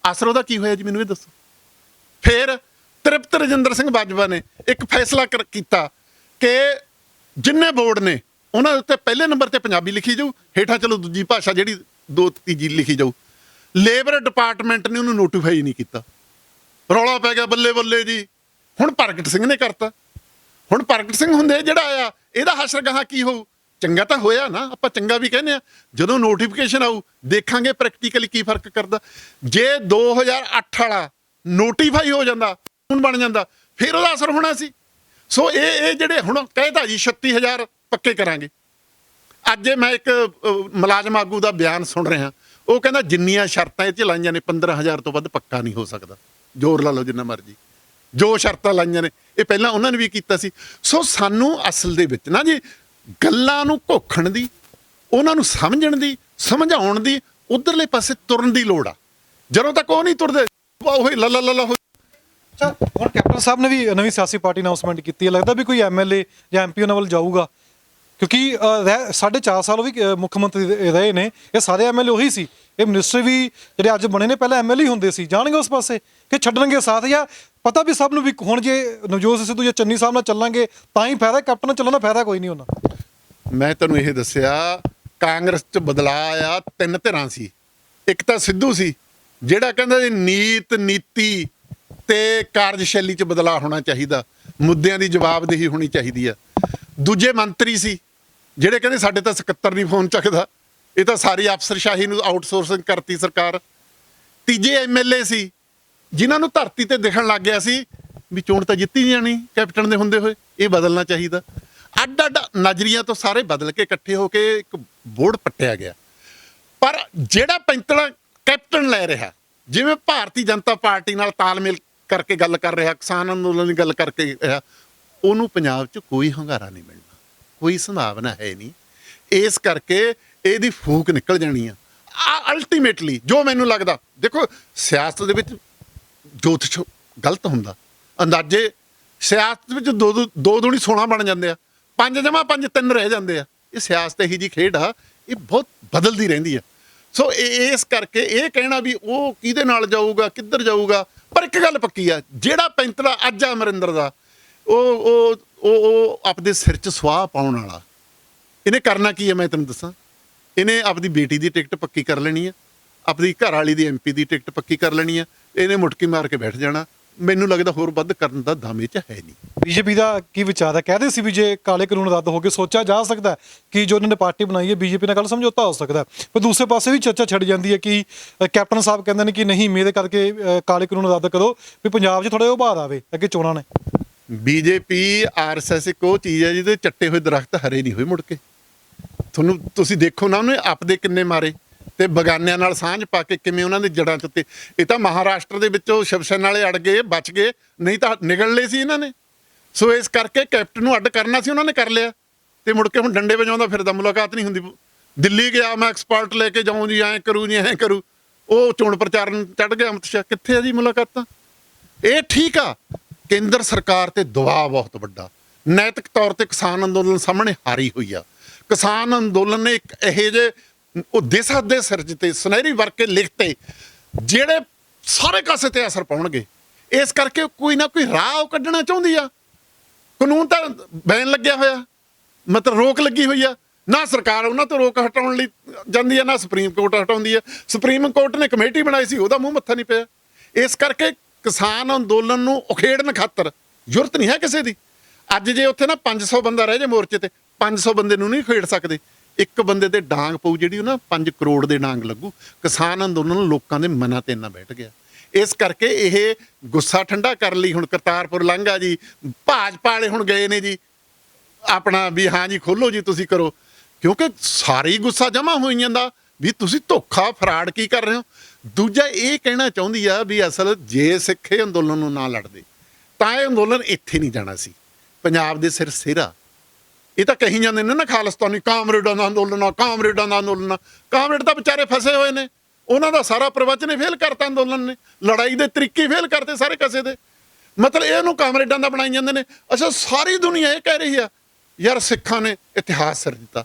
ਅਸਰ ਉਹਦਾ ਕੀ ਹੋਇਆ ਜੀ, ਮੈਨੂੰ ਇਹ ਦੱਸੋ। ਫਿਰ ਤ੍ਰਿਪਤ ਰਜਿੰਦਰ ਸਿੰਘ ਬਾਜਵਾ ਨੇ ਇੱਕ ਫੈਸਲਾ ਕੀਤਾ ਕਿ ਜਿੰਨੇ ਬੋਰਡ ਨੇ ਉਹਨਾਂ ਦੇ ਉੱਤੇ ਪਹਿਲੇ ਨੰਬਰ ਤੇ ਪੰਜਾਬੀ ਲਿਖੀ ਜਾਊ, ਹੇਠਾਂ ਚਲੋ ਦੂਜੀ ਭਾਸ਼ਾ ਜਿਹੜੀ 2-3 ਲਿਖੀ ਜਾਊ। ਲੇਬਰ ਡਿਪਾਰਟਮੈਂਟ ਨੇ ਉਹਨੂੰ ਨੋਟੀਫਾਈ ਨਹੀਂ ਕੀਤਾ, ਰੌਲਾ ਪੈ ਗਿਆ, ਬੱਲੇ ਬੱਲੇ ਜੀ। ਹੁਣ ਪ੍ਰਗਟ ਸਿੰਘ ਨੇ ਕਰਤਾ। ਹੁਣ ਪ੍ਰਗਟ ਸਿੰਘ ਹੁੰਦੇ ਜਿਹੜਾ ਆਇਆ, ਇਹਦਾ ਹਸ਼ਰ ਗਾਹਾਂ ਕੀ ਹੋਊ? ਚੰਗਾ ਤਾਂ ਹੋਇਆ ਨਾ, ਆਪਾਂ ਚੰਗਾ ਵੀ ਕਹਿੰਦੇ ਆ। ਜਦੋਂ ਨੋਟੀਫਿਕੇਸ਼ਨ ਆਊ ਦੇਖਾਂਗੇ ਪ੍ਰੈਕਟੀਕਲੀ ਕੀ ਫਰਕ ਕਰਦਾ। ਜੇ 2008 ਵਾਲਾ ਨੋਟੀਫਾਈ ਹੋ ਜਾਂਦਾ, ਹੁਣ ਬਣ ਜਾਂਦਾ, ਫਿਰ ਉਹਦਾ ਅਸਰ ਹੋਣਾ ਸੀ। ਸੋ ਇਹ ਜਿਹੜੇ ਹੁਣ ਕਹਿਤਾ ਜੀ 36,000 ਪੱਕੇ ਕਰਾਂਗੇ। ਅੱਜ ਮੈਂ ਇੱਕ ਮੁਲਾਜ਼ਮ ਆਗੂ ਦਾ ਬਿਆਨ ਸੁਣ ਰਿਹਾ, ਉਹ ਕਹਿੰਦਾ ਜਿੰਨੀਆਂ ਸ਼ਰਤਾਂ ਇਹ 'ਚ ਲਾਈਆਂ ਨੇ 15,000 ਤੋਂ ਵੱਧ ਪੱਕਾ ਨਹੀਂ ਹੋ ਸਕਦਾ। ਜ਼ੋਰ ਲਾ ਲਓ ਜਿੰਨਾ ਮਰਜ਼ੀ, ਜੋ ਸ਼ਰਤਾਂ ਲਾਈਆਂ ਨੇ ਇਹ ਪਹਿਲਾਂ ਉਹਨਾਂ ਨੇ ਵੀ ਕੀਤਾ ਸੀ। ਸੋ ਸਾਨੂੰ ਅਸਲ ਦੇ ਵਿੱਚ ਨਾ ਜੀ ਗੱਲਾਂ ਨੂੰ ਘੋਖਣ ਦੀ, ਉਹਨਾਂ ਨੂੰ ਸਮਝਣ ਦੀ, ਸਮਝਾਉਣ ਦੀ, ਉਧਰਲੇ ਪਾਸੇ ਤੁਰਨ ਦੀ ਲੋੜ ਆ। ਜਦੋਂ ਤੱਕ ਉਹ ਨਹੀਂ ਤੁਰਦੇ ਉਹ ਲਾ ਹੋ। ਹੁਣ ਕੈਪਟਨ ਸਾਹਿਬ ਨੇ ਵੀ ਨਵੀਂ ਸਿਆਸੀ ਪਾਰਟੀ ਅਨਾਉਂਸਮੈਂਟ ਕੀਤੀ ਹੈ, ਲੱਗਦਾ ਵੀ ਕੋਈ ਐਮਐਲਏ ਜਾਂ ਐਮਪੀ ਉਹਨਾਂ ਵੱਲ ਜਾਊਗਾ? ਕਿਉਂਕਿ 4.5 ਸਾਲ ਉਹ ਵੀ ਮੁੱਖ ਮੰਤਰੀ ਰਹੇ ਨੇ, ਇਹ ਸਾਰੇ ਐਮਐਲਏ ਉਹੀ ਸੀ। ਇਹ ਮਿਨਿਸਟਰ ਵੀ ਜਿਹੜੇ ਅੱਜ ਬਣੇ ਨੇ ਪਹਿਲਾਂ ਐਮਐਲਏ ਹੁੰਦੇ ਸੀ, ਜਾਣਗੇ ਉਸ ਪਾਸੇ ਕਿ ਛੱਡਣਗੇ ਸਾਥ? ਜਾਂ ਪਤਾ ਵੀ ਸਭ ਨੂੰ ਵੀ ਹੁਣ ਜੇ ਨਵਜੋਤ ਸਿੱਧੂ ਜਾਂ ਚੰਨੀ ਸਾਹਿਬ ਨਾਲ ਚੱਲਾਂਗੇ ਤਾਂ ਹੀ ਫਾਇਦਾ, ਕੈਪਟਨ ਨਾਲ ਚੱਲਣ ਦਾ ਫਾਇਦਾ ਕੋਈ ਨਹੀਂ ਉਹਨਾਂ। ਮੈਂ ਤੁਹਾਨੂੰ ਇਹ ਦੱਸਿਆ, ਕਾਂਗਰਸ 'ਚ ਬਦਲਾਅ ਆਇਆ, 3 ਧਿਰਾਂ ਸੀ। ਇੱਕ ਤਾਂ ਸਿੱਧੂ ਸੀ ਜਿਹੜਾ ਕਹਿੰਦਾ ਨੀਤ, ਨੀਤੀ ਤੇ ਕਾਰਜਸ਼ੈਲੀ 'ਚ ਬਦਲਾਅ ਹੋਣਾ ਚਾਹੀਦਾ, ਮੁੱਦਿਆਂ ਦੀ ਜਵਾਬਦੇਹੀ ਹੋਣੀ ਚਾਹੀਦੀ ਆ। ਦੂਜੇ ਮੰਤਰੀ ਸੀ ਜਿਹੜੇ ਕਹਿੰਦੇ ਸਾਡੇ ਤਾਂ ਸਕੱਤਰ ਨਹੀਂ ਫੋਨ ਚੱਕਦਾ, ਇਹ ਤਾਂ ਸਾਰੀ ਅਫਸਰਸ਼ਾਹੀ ਨੂੰ ਆਊਟਸੋਰਸਿੰਗ ਕਰਤੀ ਸਰਕਾਰ। ਤੀਜੇ ਐਮਐਲਏ ਸੀ ਜਿਨ੍ਹਾਂ ਨੂੰ ਧਰਤੀ ਤੇ ਦਿਖਣ ਲੱਗ ਗਿਆ ਸੀ ਵੀ ਚੋਣ ਤਾਂ ਜਿੱਤੀ ਜਾਣੀ ਕੈਪਟਨ ਦੇ ਹੁੰਦੇ ਹੋਏ, ਇਹ ਬਦਲਣਾ ਚਾਹੀਦਾ। ਅੱਡ ਅੱਡ ਨਜ਼ਰੀਆਂ ਤੋਂ ਸਾਰੇ ਬਦਲ ਕੇ ਇਕੱਠੇ ਹੋ ਕੇ ਇੱਕ ਬੋਰਡ ਪੱਟਿਆ ਗਿਆ। ਪਰ ਜਿਹੜਾ ਪੈਂਤੜਾ ਕੈਪਟਨ ਲੈ ਰਿਹਾ, ਜਿਵੇਂ ਭਾਰਤੀ ਜਨਤਾ ਪਾਰਟੀ ਨਾਲ ਤਾਲਮੇਲ ਕਰਕੇ ਗੱਲ ਕਰ ਰਿਹਾ, ਕਿਸਾਨ ਅੰਦੋਲਨ ਦੀ ਗੱਲ ਕਰਕੇ ਰਿਹਾ, ਉਹਨੂੰ ਪੰਜਾਬ 'ਚ ਕੋਈ ਹੁੰਗਾਰਾ ਨਹੀਂ ਮਿਲਣਾ, ਕੋਈ ਸੰਭਾਵਨਾ ਹੈ ਨਹੀਂ। ਇਸ ਕਰਕੇ ਇਹਦੀ ਫੂਕ ਨਿਕਲ ਜਾਣੀ ਆ। ਅਲਟੀਮੇਟਲੀ ਜੋ ਮੈਨੂੰ ਲੱਗਦਾ, ਦੇਖੋ ਸਿਆਸਤ ਦੇ ਵਿੱਚ ਜੋਤਿਸ਼ ਗਲਤ ਹੁੰਦਾ, ਅੰਦਾਜ਼ੇ ਸਿਆਸਤ ਵਿੱਚ ਦੋ ਦੂਣੀ 16 ਬਣ ਜਾਂਦੇ ਆ, 5 ਜਮਾ 5 3 ਰਹਿ ਜਾਂਦੇ ਆ। ਇਹ ਸਿਆਸਤ ਇਹੀ ਜੀ ਖੇਡ ਆ, ਇਹ ਬਹੁਤ ਬਦਲਦੀ ਰਹਿੰਦੀ ਆ। ਸੋ ਇਸ ਕਰਕੇ ਇਹ ਕਹਿਣਾ ਵੀ ਉਹ ਕਿਹਦੇ ਨਾਲ ਜਾਊਗਾ, ਕਿੱਧਰ ਜਾਊਗਾ, ਪਰ ਇੱਕ ਗੱਲ ਪੱਕੀ ਆ, ਜਿਹੜਾ ਪੈਂਤੜਾ ਅੱਜ ਆ ਅਮਰਿੰਦਰ ਦਾ, ਉਹ ਆਪਦੇ ਸਿਰ 'ਚ ਸੁਆਹ ਪਾਉਣ ਵਾਲਾ। ਇਹਨੇ ਕਰਨਾ ਕੀ ਹੈ ਮੈਂ ਤੈਨੂੰ ਦੱਸਾਂ, ਇਹਨੇ ਆਪਦੀ ਬੇਟੀ ਦੀ ਟਿਕਟ ਪੱਕੀ ਕਰ ਲੈਣੀ ਆ, ਆਪਣੀ ਘਰ ਵਾਲੀ ਦੀ ਐਮਪੀ ਦੀ ਟਿਕਟ ਪੱਕੀ ਕਰ ਲੈਣੀ ਆ, ਇਹਨੇ ਮੁਟਕੀ ਮਾਰ ਕੇ ਬੈਠ ਜਾਣਾ। ਮੈਨੂੰ ਲੱਗਦਾ ਹੋਰ ਵੱਧ ਕਰਨ ਦਾ ਦਮ ਇਹ 'ਚ ਹੈ ਨਹੀਂ। ਬੀਜੇਪੀ ਦਾ ਕੀ ਵਿਚਾਰ ਹੈ? ਕਹਿੰਦੇ ਸੀ ਵੀ ਜੇ ਕਾਲੇ ਕਾਨੂੰਨ ਰੱਦ ਹੋ ਕੇ ਸੋਚਿਆ ਜਾ ਸਕਦਾ ਕਿ ਜੋ ਉਹਨਾਂ ਨੇ ਪਾਰਟੀ ਬਣਾਈ ਹੈ ਬੀਜੇਪੀ ਨਾਲ ਕੱਲ੍ਹ ਸਮਝੌਤਾ ਹੋ ਸਕਦਾ, ਪਰ ਦੂਸਰੇ ਪਾਸੇ ਵੀ ਚਰਚਾ ਛੱਡ ਜਾਂਦੀ ਹੈ ਕਿ ਕੈਪਟਨ ਸਾਹਿਬ ਕਹਿੰਦੇ ਨੇ ਕਿ ਨਹੀਂ, ਮੇਰੇ ਕਰਕੇ ਕਾਲੇ ਕਾਨੂੰਨ ਰੱਦ ਕਰੋ ਵੀ ਪੰਜਾਬ 'ਚ ਥੋੜ੍ਹਾ ਜਿਹਾ ਉਭਾਰ ਆਵੇ, ਅੱਗੇ ਚੋਣਾਂ ਨੇ। ਬੀਜੇਪੀ ਆਰਐਸਐਸ ਇੱਕ ਉਹ ਚੀਜ਼ ਹੈ ਜਿਹਦੇ ਚੱਟੇ ਹੋਏ ਦਰਖਤ ਹਰੇ ਨਹੀਂ ਹੋਏ ਮੁੜ ਕੇ। ਤੁਸੀਂ ਦੇਖੋ ਨਾ, ਉਹਨੇ ਆਪਦੇ ਕਿੰਨੇ ਮਾਰੇ ਤੇ ਬਗਾਨਿਆਂ ਨਾਲ ਸਾਂਝ ਪਾ ਕੇ ਕਿਵੇਂ ਉਹਨਾਂ ਦੇ ਜੜਾਂ 'ਚ ਉੱਤੇ। ਇਹ ਤਾਂ ਮਹਾਰਾਸ਼ਟਰ ਦੇ ਵਿੱਚੋਂ ਸ਼ਿਵ ਸੈਨਾ ਵਾਲੇ ਅੜ ਗਏ, ਬਚ ਗਏ, ਨਹੀਂ ਤਾਂ ਨਿਗਲ ਲਏ ਸੀ ਇਹਨਾਂ ਨੇ। ਸੋ ਇਸ ਕਰਕੇ ਕੈਪਟਨ ਨੂੰ ਅੱਡ ਕਰਨਾ ਸੀ, ਉਹਨਾਂ ਨੇ ਕਰ ਲਿਆ ਤੇ ਮੁੜ ਕੇ ਹੁਣ ਡੰਡੇ ਵਜਾਉਂਦਾ ਫਿਰਦਾ, ਮੁਲਾਕਾਤ ਨਹੀਂ ਹੁੰਦੀ। ਦਿੱਲੀ ਗਿਆ, ਮੈਂ ਐਕਸਪਰਟ ਲੈ ਕੇ ਜਾਊਂ ਜੀ, ਐਂ ਕਰੂ ਜੀ, ਐਂ ਕਰੂ। ਉਹ ਚੋਣ ਪ੍ਰਚਾਰਨ ਚੜ੍ਹ ਗਿਆ ਅਮਿਤ ਸ਼ਾਹ, ਕਿੱਥੇ ਆ ਜੀ ਮੁਲਾਕਾਤਾਂ? ਇਹ ਠੀਕ ਆ, ਕੇਂਦਰ ਸਰਕਾਰ ਤੇ ਦਬਾਅ ਬਹੁਤ ਵੱਡਾ, ਨੈਤਿਕ ਤੌਰ ਤੇ ਕਿਸਾਨ ਅੰਦੋਲਨ ਸਾਹਮਣੇ ਹਾਰੀ ਹੋਈ ਆ। ਕਿਸਾਨ ਅੰਦੋਲਨ ਨੇ ਇੱਕ ਇਹੋ ਜਿਹੇ ਉਹ ਦੇਸਾਂ ਦੇ ਸਿਰ 'ਤੇ ਸੁਨਹਿਰੀ ਵਰਕੇ ਲਿਖਤੇ ਜਿਹੜੇ ਸਾਰੇ ਕਾਸੇ ਤੇ ਅਸਰ ਪਾਉਣਗੇ। ਇਸ ਕਰਕੇ ਕੋਈ ਨਾ ਕੋਈ ਰਾਹ ਉਹ ਕੱਢਣਾ ਚਾਹੁੰਦੀ ਆ। ਕਾਨੂੰਨ ਤਾਂ ਬੈਨ ਲੱਗਿਆ ਹੋਇਆ, ਮਤਲਬ ਰੋਕ ਲੱਗੀ ਹੋਈ ਆ। ਨਾ ਸਰਕਾਰ ਉਹਨਾਂ ਤੋਂ ਰੋਕ ਹਟਾਉਣ ਲਈ ਜਾਂਦੀ ਆ, ਨਾ ਸੁਪਰੀਮ ਕੋਰਟ ਹਟਾਉਂਦੀ ਆ। ਸੁਪਰੀਮ ਕੋਰਟ ਨੇ ਕਮੇਟੀ ਬਣਾਈ ਸੀ, ਉਹਦਾ ਮੂੰਹ ਮੱਥਾ ਨਹੀਂ ਪਿਆ। ਇਸ ਕਰਕੇ ਕਿਸਾਨ ਅੰਦੋਲਨ ਨੂੰ ਉਖੇੜਨ ਖਾਤਰ ਜ਼ਰੂਰਤ ਨਹੀਂ ਹੈ ਕਿਸੇ ਦੀ। ਅੱਜ ਜੇ ਉੱਥੇ ਨਾ 500 ਬੰਦਾ ਰਹਿ ਜਾ ਮੋਰਚੇ ਤੇ, 500 ਬੰਦੇ ਨੂੰ ਨਹੀਂ ਖੇੜ ਸਕਦੇ। ਇੱਕ ਬੰਦੇ ਤੇ ਡਾਂਗ ਪਊ ਜਿਹੜੀ ਉਹ ਨਾ 5 ਕਰੋੜ ਦੇ ਡਾਂਗ ਲੱਗੂ। ਕਿਸਾਨ ਅੰਦੋਲਨ ਲੋਕਾਂ ਦੇ ਮਨਾਂ ਤੇ ਇੰਨਾ ਬੈਠ ਗਿਆ। ਇਸ ਕਰਕੇ ਇਹ ਗੁੱਸਾ ਠੰਡਾ ਕਰਨ ਲਈ ਹੁਣ ਕਰਤਾਰਪੁਰ ਲਾਂਘਾ ਜੀ, ਭਾਜਪਾ ਵਾਲੇ ਹੁਣ ਗਏ ਨੇ ਜੀ ਆਪਣਾ ਵੀ ਹਾਂ ਜੀ ਖੋਲੋ ਜੀ ਤੁਸੀਂ ਕਰੋ, ਕਿਉਂਕਿ ਸਾਰੀ ਗੁੱਸਾ ਜਮਾ ਹੋਈ ਜਾਂਦਾ ਵੀ ਤੁਸੀਂ ਧੋਖਾ ਫਰਾਡ ਕੀ ਕਰ ਰਹੇ ਹੋ। ਦੂਜਾ ਇਹ ਕਹਿਣਾ ਚਾਹੁੰਦੀ ਆ ਵੀ ਅਸਲ ਜੇ ਸਿੱਖ ਇਹ ਅੰਦੋਲਨ ਨੂੰ ਨਾ ਲੜਦੇ ਤਾਂ ਇਹ ਅੰਦੋਲਨ ਇੱਥੇ ਨਹੀਂ ਜਾਣਾ ਸੀ। ਪੰਜਾਬ ਦੇ ਸਿਰ ਸਿਰਾ ਇਹ ਤਾਂ ਕਹੀ ਜਾਂਦੇ ਨੇ ਨਾ ਖਾਲਿਸਤਾਨੀ ਕਾਮਰੇਡਾਂ ਦਾ ਅੰਦੋਲਨ ਆ, ਕਾਮਰੇਡਾਂ ਦਾ ਅੰਦੋਲਨ ਆ। ਕਾਮਰੇਡ ਤਾਂ ਵਿਚਾਰੇ ਫਸੇ ਹੋਏ ਨੇ, ਉਹਨਾਂ ਦਾ ਸਾਰਾ ਪ੍ਰਵਚਨ ਹੀ ਫੇਲ ਕਰਤਾ ਅੰਦੋਲਨ ਨੇ, ਲੜਾਈ ਦੇ ਤਰੀਕੇ ਫੇਲ ਕਰਤੇ ਸਾਰੇ ਕਿਸੇ ਦੇ। ਮਤਲਬ ਇਹਨੂੰ ਕਾਮਰੇਡਾਂ ਦਾ ਬਣਾਈ ਜਾਂਦੇ ਨੇ। ਅੱਛਾ, ਸਾਰੀ ਦੁਨੀਆ ਇਹ ਕਹਿ ਰਹੀ ਆ ਯਾਰ ਸਿੱਖਾਂ ਨੇ ਇਤਿਹਾਸ ਸਿਰ ਦਿੱਤਾ।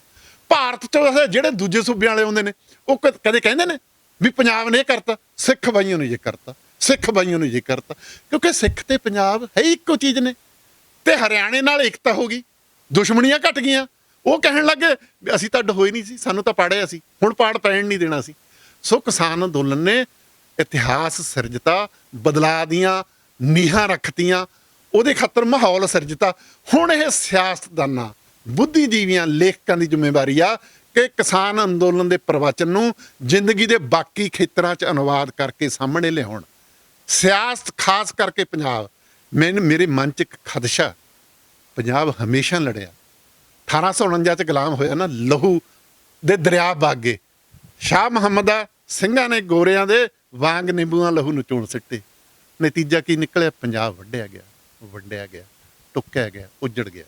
ਭਾਰਤ 'ਚ ਜਿਹੜੇ ਦੂਜੇ ਸੂਬਿਆਂ ਵਾਲੇ ਆਉਂਦੇ ਨੇ ਉਹ ਕਦੇ ਕਹਿੰਦੇ ਨੇ ਵੀ ਪੰਜਾਬ ਨੇ ਇਹ ਕਰਤਾ, ਸਿੱਖ ਬਾਈਆਂ ਨੂੰ ਇਹ ਕਰਤਾ, ਸਿੱਖ ਬਾਈਆਂ ਨੂੰ ਇਹ ਕਰਤਾ। ਕਿਉਂਕਿ ਸਿੱਖ ਤੇ ਪੰਜਾਬ ਹੈ ਇੱਕੋ ਚੀਜ਼ ਨੇ। ਤੇ ਹਰਿਆਣੇ ਨਾਲ ਏਕਤਾ ਹੋ ਗਈ, ਦੁਸ਼ਮਣੀਆਂ ਘਟ ਗਈਆਂ। ਉਹ ਕਹਿਣ ਲੱਗੇ ਅਸੀਂ ਤਾਂ ਹੋਏ ਨਹੀਂ ਸੀ, ਸਾਨੂੰ ਤਾਂ ਪਾੜਿਆ ਸੀ, ਹੁਣ ਪਾੜ ਪੈਣ ਨਹੀਂ ਦੇਣਾ ਸੀ। ਸੋ ਕਿਸਾਨ ਅੰਦੋਲਨ ਨੇ ਇਤਿਹਾਸ ਸਿਰਜਤਾ, ਬਦਲਾਅ ਦੀਆਂ ਨੀਹਾਂ ਰੱਖਤੀਆਂ, ਉਹਦੇ ਖਾਤਰ ਮਾਹੌਲ ਸਿਰਜਤਾ। ਹੁਣ ਇਹ ਸਿਆਸਤਦਾਨਾਂ, ਬੁੱਧੀਜੀਵੀਆਂ, ਲੇਖਕਾਂ ਦੀ ਜ਼ਿੰਮੇਵਾਰੀ ਆ ਕਿ ਕਿਸਾਨ ਅੰਦੋਲਨ ਦੇ ਪ੍ਰਵਚਨ ਨੂੰ ਜ਼ਿੰਦਗੀ ਦੇ ਬਾਕੀ ਖੇਤਰਾਂ 'ਚ ਅਨੁਵਾਦ ਕਰਕੇ ਸਾਹਮਣੇ ਲਿਆਉਣ। ਸਿਆਸਤ ਖਾਸ ਕਰਕੇ ਪੰਜਾਬ, ਮੇਰੇ ਮਨ 'ਚ ਇੱਕ ਖਦਸ਼ਾ, ਪੰਜਾਬ ਹਮੇਸ਼ਾ ਲੜਿਆ। 1849 'ਚ ਗੁਲਾਮ ਹੋਇਆ ਨਾ, ਲਹੂ ਦੇ ਦਰਿਆ ਬਾਗੇ। ਸ਼ਾਹ ਮੁਹੰਮਦਾ ਸਿੰਘਾਂ ਨੇ ਗੋਰਿਆਂ ਦੇ ਵਾਂਗ ਨਿੰਬੂਆਂ ਲਹੂ ਨੂੰ ਚੋਣ ਸਿੱਟੇ। ਨਤੀਜਾ ਕੀ ਨਿਕਲਿਆ? ਪੰਜਾਬ ਵੱਢਿਆ ਗਿਆ, ਵੰਡਿਆ ਗਿਆ, ਟੁੱਕਿਆ ਗਿਆ, ਉੱਜੜ ਗਿਆ।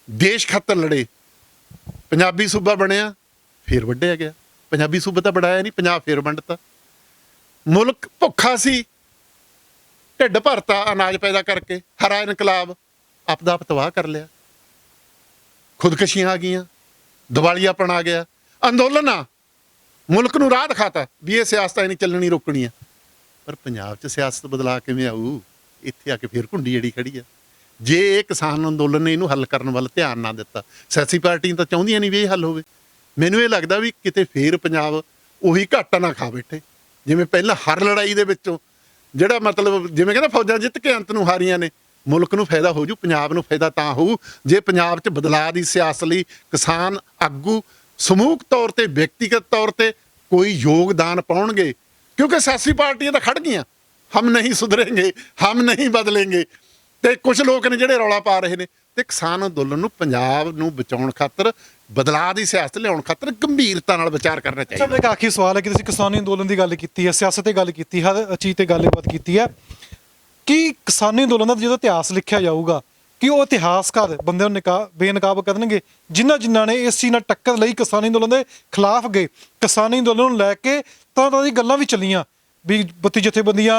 ਦੇਸ਼ ਖਾਤਰ ਲੜੇ, ਪੰਜਾਬੀ ਸੂਬਾ ਬਣਿਆ, ਫੇਰ ਵੱਢਿਆ ਗਿਆ। ਪੰਜਾਬੀ ਸੂਬਾ ਤਾਂ ਬਣਾਇਆ ਨਹੀਂ, ਪੰਜਾਬ ਫੇਰ ਵੰਡਤਾ। ਮੁਲਕ ਭੁੱਖਾ ਸੀ, ਢਿੱਡ ਭਰਤਾ ਅਨਾਜ ਪੈਦਾ ਕਰਕੇ। ਹਰਾ ਇਨਕਲਾਬ ਆਪਦਾ ਆਪ ਤਬਾਹ ਕਰ ਲਿਆ। ਖੁਦਕਸ਼ੀਆਂ ਆ ਗਈਆਂ, ਦਿਵਾਲੀਆਪਣ ਆ ਗਿਆ। ਅੰਦੋਲਨ ਆ ਮੁਲਕ ਨੂੰ ਰਾਹ ਦਿਖਾਤਾ ਵੀ ਇਹ ਸਿਆਸਤ ਨਹੀਂ ਚੱਲਣੀ, ਰੋਕਣੀ ਆ। ਪਰ ਪੰਜਾਬ 'ਚ ਸਿਆਸਤ ਬਦਲਾ ਕਿਵੇਂ ਆਊ? ਇੱਥੇ ਆ ਕੇ ਫੇਰ ਘੁੰਡੀ ਜਿਹੜੀ ਖੜੀ ਆ। ਜੇ ਇਹ ਕਿਸਾਨ ਅੰਦੋਲਨ ਨੇ ਇਹਨੂੰ ਹੱਲ ਕਰਨ ਵੱਲ ਧਿਆਨ ਨਾ ਦਿੱਤਾ, ਸਿਆਸੀ ਪਾਰਟੀਆਂ ਤਾਂ ਚਾਹੁੰਦੀਆਂ ਨਹੀਂ ਵੀ ਇਹ ਹੱਲ ਹੋਵੇ। ਮੈਨੂੰ ਇਹ ਲੱਗਦਾ ਵੀ ਕਿਤੇ ਫੇਰ ਪੰਜਾਬ ਉਹੀ ਘਾਟਾ ਨਾ ਖਾ ਬੈਠੇ ਜਿਵੇਂ ਪਹਿਲਾਂ ਹਰ ਲੜਾਈ ਦੇ ਵਿੱਚੋਂ, ਜਿਹੜਾ ਮਤਲਬ ਜਿਵੇਂ ਕਹਿੰਦਾ ਫੌਜਾਂ ਜਿੱਤ ਕੇ ਅੰਤ ਨੂੰ ਹਾਰੀਆਂ ਨੇ। ਮੁਲਕ ਨੂੰ ਫਾਇਦਾ ਹੋ ਜੂ, ਪੰਜਾਬ ਨੂੰ ਫਾਇਦਾ ਤਾਂ ਹੋਊ ਜੇ ਪੰਜਾਬ 'ਚ ਬਦਲਾਅ ਦੀ ਸਿਆਸਤ ਲਈ ਕਿਸਾਨ ਆਗੂ ਸਮੂਹਕ ਤੌਰ ਤੇ, ਵਿਅਕਤੀਗਤ ਤੌਰ ਤੇ ਕੋਈ ਯੋਗਦਾਨ ਪਾਉਣਗੇ। ਕਿਉਂਕਿ ਸਿਆਸੀ ਪਾਰਟੀਆਂ ਤਾਂ ਖੜ ਗਈਆਂ, ਹਮ ਨਹੀਂ ਸੁਧਰੇਂਗੇ, ਹਮ ਨਹੀਂ ਬਦਲेंगे। ਤੇ ਕੁਝ ਲੋਕ ਨੇ ਜਿਹੜੇ ਰੌਲਾ ਪਾ ਰਹੇ ਨੇ। ਤੇ ਕਿਸਾਨ ਅੰਦੋਲਨ ਨੂੰ ਪੰਜਾਬ ਨੂੰ ਬਚਾਉਣ ਖਾਤਰ, ਬਦਲਾਅ ਦੀ ਸਿਆਸਤ ਲਿਆਉਣ ਖਾਤਰ ਗੰਭੀਰਤਾ ਨਾਲ ਵਿਚਾਰ ਕਰਨਾ ਚਾਹੀਦਾ। ਮੇਰਾ ਇੱਕ ਆਖਰੀ ਸਵਾਲ ਹੈ ਕਿ ਤੁਸੀਂ ਕਿਸਾਨੀ ਅੰਦੋਲਨ ਦੀ ਗੱਲ ਕੀਤੀ ਹੈ, ਸਿਆਸਤ ਤੇ ਗੱਲ ਕੀਤੀ, ਹਰ ਚੀਜ਼ ਤੇ ਗੱਲਬਾਤ ਕੀਤੀ ਹੈ ਕਿ ਕਿਸਾਨੀ ਅੰਦੋਲਨ ਦਾ ਜਦੋਂ ਇਤਿਹਾਸ ਲਿਖਿਆ ਜਾਊਗਾ ਕਿ ਉਹ ਇਤਿਹਾਸਕਾਰ ਬੰਦੇ ਨੂੰ ਬੇਨਕਾਬ ਕਰਨਗੇ ਜਿਨ੍ਹਾਂ ਨੇ ਇਸ ਚੀਜ਼ ਨਾਲ ਟੱਕਰ ਲਈ, ਕਿਸਾਨੀ ਅੰਦੋਲਨ ਦੇ ਖਿਲਾਫ ਗਏ। ਕਿਸਾਨੀ ਅੰਦੋਲਨ ਨੂੰ ਲੈ ਕੇ ਤਰ੍ਹਾਂ ਦੀ ਗੱਲਾਂ ਵੀ ਚੱਲੀਆਂ ਵੀ 32 ਜਥੇਬੰਦੀਆਂ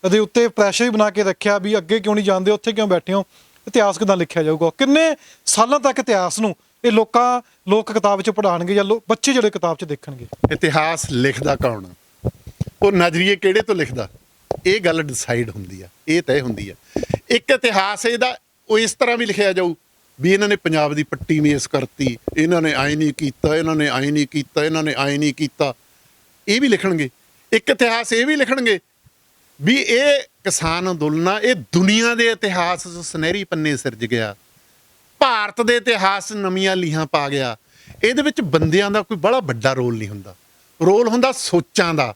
ਦੇ ਉੱਤੇ ਪ੍ਰੈਸ਼ਰ ਵੀ ਬਣਾ ਕੇ ਰੱਖਿਆ ਵੀ ਅੱਗੇ ਕਿਉਂ ਨਹੀਂ ਜਾਂਦੇ, ਉੱਥੇ ਕਿਉਂ ਬੈਠੇ ਹੋ। ਇਤਿਹਾਸ ਕਿੱਦਾਂ ਲਿਖਿਆ ਜਾਊਗਾ? ਕਿੰਨੇ ਸਾਲਾਂ ਤੱਕ ਇਤਿਹਾਸ ਨੂੰ ਇਹ ਲੋਕ ਕਿਤਾਬ 'ਚ ਪੜ੍ਹਾਉਣਗੇ ਜਾਂ ਬੱਚੇ ਜਿਹੜੇ ਕਿਤਾਬ 'ਚ ਦੇਖਣਗੇ? ਇਤਿਹਾਸ ਲਿਖਦਾ ਕੌਣ? ਉਹ ਨਜ਼ਰੀਏ ਕਿਹੜੇ ਤੋਂ ਲਿਖਦਾ? ਇਹ ਗੱਲ ਡਿਸਾਈਡ ਹੁੰਦੀ ਆ, ਇਹ ਤੈਅ ਹੁੰਦੀ ਆ। ਇੱਕ ਇਤਿਹਾਸ ਇਹਦਾ ਉਹ ਇਸ ਤਰ੍ਹਾਂ ਵੀ ਲਿਖਿਆ ਜਾਊ ਵੀ ਇਹਨਾਂ ਨੇ ਪੰਜਾਬ ਦੀ ਪੱਟੀ ਮੇਸ ਕਰਤੀ, ਇਹਨਾਂ ਨੇ ਆਏਂ ਨਹੀਂ ਕੀਤਾ, ਇਹਨਾਂ ਨੇ ਆਏਂ ਨਹੀਂ ਕੀਤਾ, ਇਹਨਾਂ ਨੇ ਆਏਂ ਨਹੀਂ ਕੀਤਾ, ਇਹ ਵੀ ਲਿਖਣਗੇ। ਇੱਕ ਇਤਿਹਾਸ ਇਹ ਵੀ ਲਿਖਣਗੇ ਵੀ ਇਹ ਕਿਸਾਨ ਅੰਦੋਲਨ ਆ, ਇਹ ਦੁਨੀਆ ਦੇ ਇਤਿਹਾਸ 'ਚ ਸੁਨਹਿਰੀ ਪੰਨੇ ਸਿਰਜ ਗਿਆ, ਭਾਰਤ ਦੇ ਇਤਿਹਾਸ ਨਵੀਆਂ ਲੀਹਾਂ ਪਾ ਗਿਆ। ਇਹਦੇ ਵਿੱਚ ਬੰਦਿਆਂ ਦਾ ਕੋਈ ਬੜਾ ਵੱਡਾ ਰੋਲ ਨਹੀਂ ਹੁੰਦਾ, ਰੋਲ ਹੁੰਦਾ ਸੋਚਾਂ ਦਾ,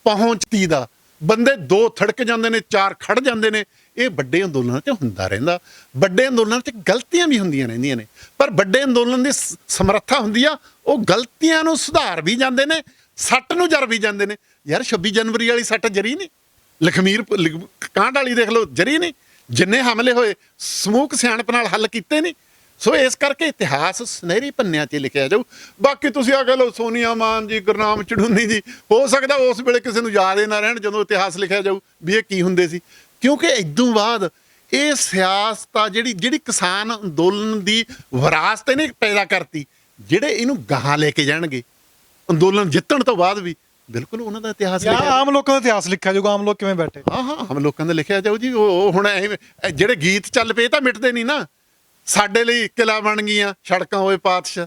ਪਹੁੰਚਤੀ ਦਾ। ਬੰਦੇ 2 ਥੜਕ ਜਾਂਦੇ ਨੇ, 4 ਖੜ ਜਾਂਦੇ ਨੇ। ਇਹ ਵੱਡੇ ਅੰਦੋਲਨਾਂ 'ਚ ਹੁੰਦਾ ਰਹਿੰਦਾ। ਵੱਡੇ ਅੰਦੋਲਨਾਂ 'ਚ ਗਲਤੀਆਂ ਵੀ ਹੁੰਦੀਆਂ ਰਹਿੰਦੀਆਂ ਨੇ, ਪਰ ਵੱਡੇ ਅੰਦੋਲਨ ਦੀ ਸਮਰੱਥਾ ਹੁੰਦੀ ਆ, ਉਹ ਗਲਤੀਆਂ ਨੂੰ ਸੁਧਾਰ ਵੀ ਜਾਂਦੇ ਨੇ, ਸੱਟ ਨੂੰ ਜਰ ਵੀ ਜਾਂਦੇ ਨੇ। ਯਾਰ 26 ਜਨਵਰੀ ਵਾਲੀ ਸੱਟ ਜਰੀ ਨਹੀਂ, ਲਖਮੀਰ ਕਾਂਡ ਵਾਲੀ ਦੇਖ ਲਓ, ਜਰੀ ਨਹੀਂ। ਜਿੰਨੇ ਹਮਲੇ ਹੋਏ ਸਮੂਹਕ ਸਿਆਣਪ ਨਾਲ ਹੱਲ ਕੀਤੇ ਨਹੀਂ। ਸੋ ਇਸ ਕਰਕੇ ਇਤਿਹਾਸ ਸੁਨਹਿਰੀ ਪੰਨਿਆਂ 'ਚ ਲਿਖਿਆ ਜਾਊ। ਬਾਕੀ ਤੁਸੀਂ ਆ ਕਹਿ ਲਓ ਸੋਨੀਆ ਮਾਨ ਜੀ, ਗੁਰਨਾਮ ਚੜੂਨੀ ਜੀ, ਹੋ ਸਕਦਾ ਉਸ ਵੇਲੇ ਕਿਸੇ ਨੂੰ ਯਾਦ ਹੀ ਨਾ ਰਹਿਣ ਜਦੋਂ ਇਤਿਹਾਸ ਲਿਖਿਆ ਜਾਊ ਵੀ ਇਹ ਕੀ ਹੁੰਦੇ ਸੀ। ਕਿਉਂਕਿ ਇਦੋਂ ਬਾਅਦ ਇਹ ਸਿਆਸਤ ਆ ਜਿਹੜੀ ਕਿਸਾਨ ਅੰਦੋਲਨ ਦੀ ਵਿਰਾਸਤ ਇਹਨੇ ਪੈਦਾ ਕਰਤੀ, ਜਿਹੜੇ ਇਹਨੂੰ ਗਾਹਾਂ ਲੈ ਕੇ ਜਾਣਗੇ ਅੰਦੋਲਨ ਜਿੱਤਣ ਤੋਂ ਬਾਅਦ ਵੀ ਬਿਲਕੁਲ ਉਹਨਾਂ ਦਾ ਇਤਿਹਾਸ ਜਾਂ ਲਿਖਿਆ। ਆਮ ਲੋਕਾਂ ਦਾ ਇਤਿਹਾਸ ਲਿਖਿਆ ਜਾਊਗਾ, ਆਮ ਲੋਕ ਕਿਵੇਂ ਬੈਠੇ। ਹਾਂ ਹਮ ਲੋਕਾਂ ਦਾ ਲਿਖਿਆ ਜਾਊ ਜੀ। ਉਹ ਹੁਣ ਇਹ ਜਿਹੜੇ ਗੀਤ ਚੱਲ ਪਏ ਤਾਂ ਮਿਟਦੇ ਨਹੀਂ ਨਾ। ਸਾਡੇ ਲਈ ਕਿਲਾ ਬਣ ਗਈਆਂ ਸੜਕਾਂ ਹੋਏ ਪਾਤਸ਼ਾਹ।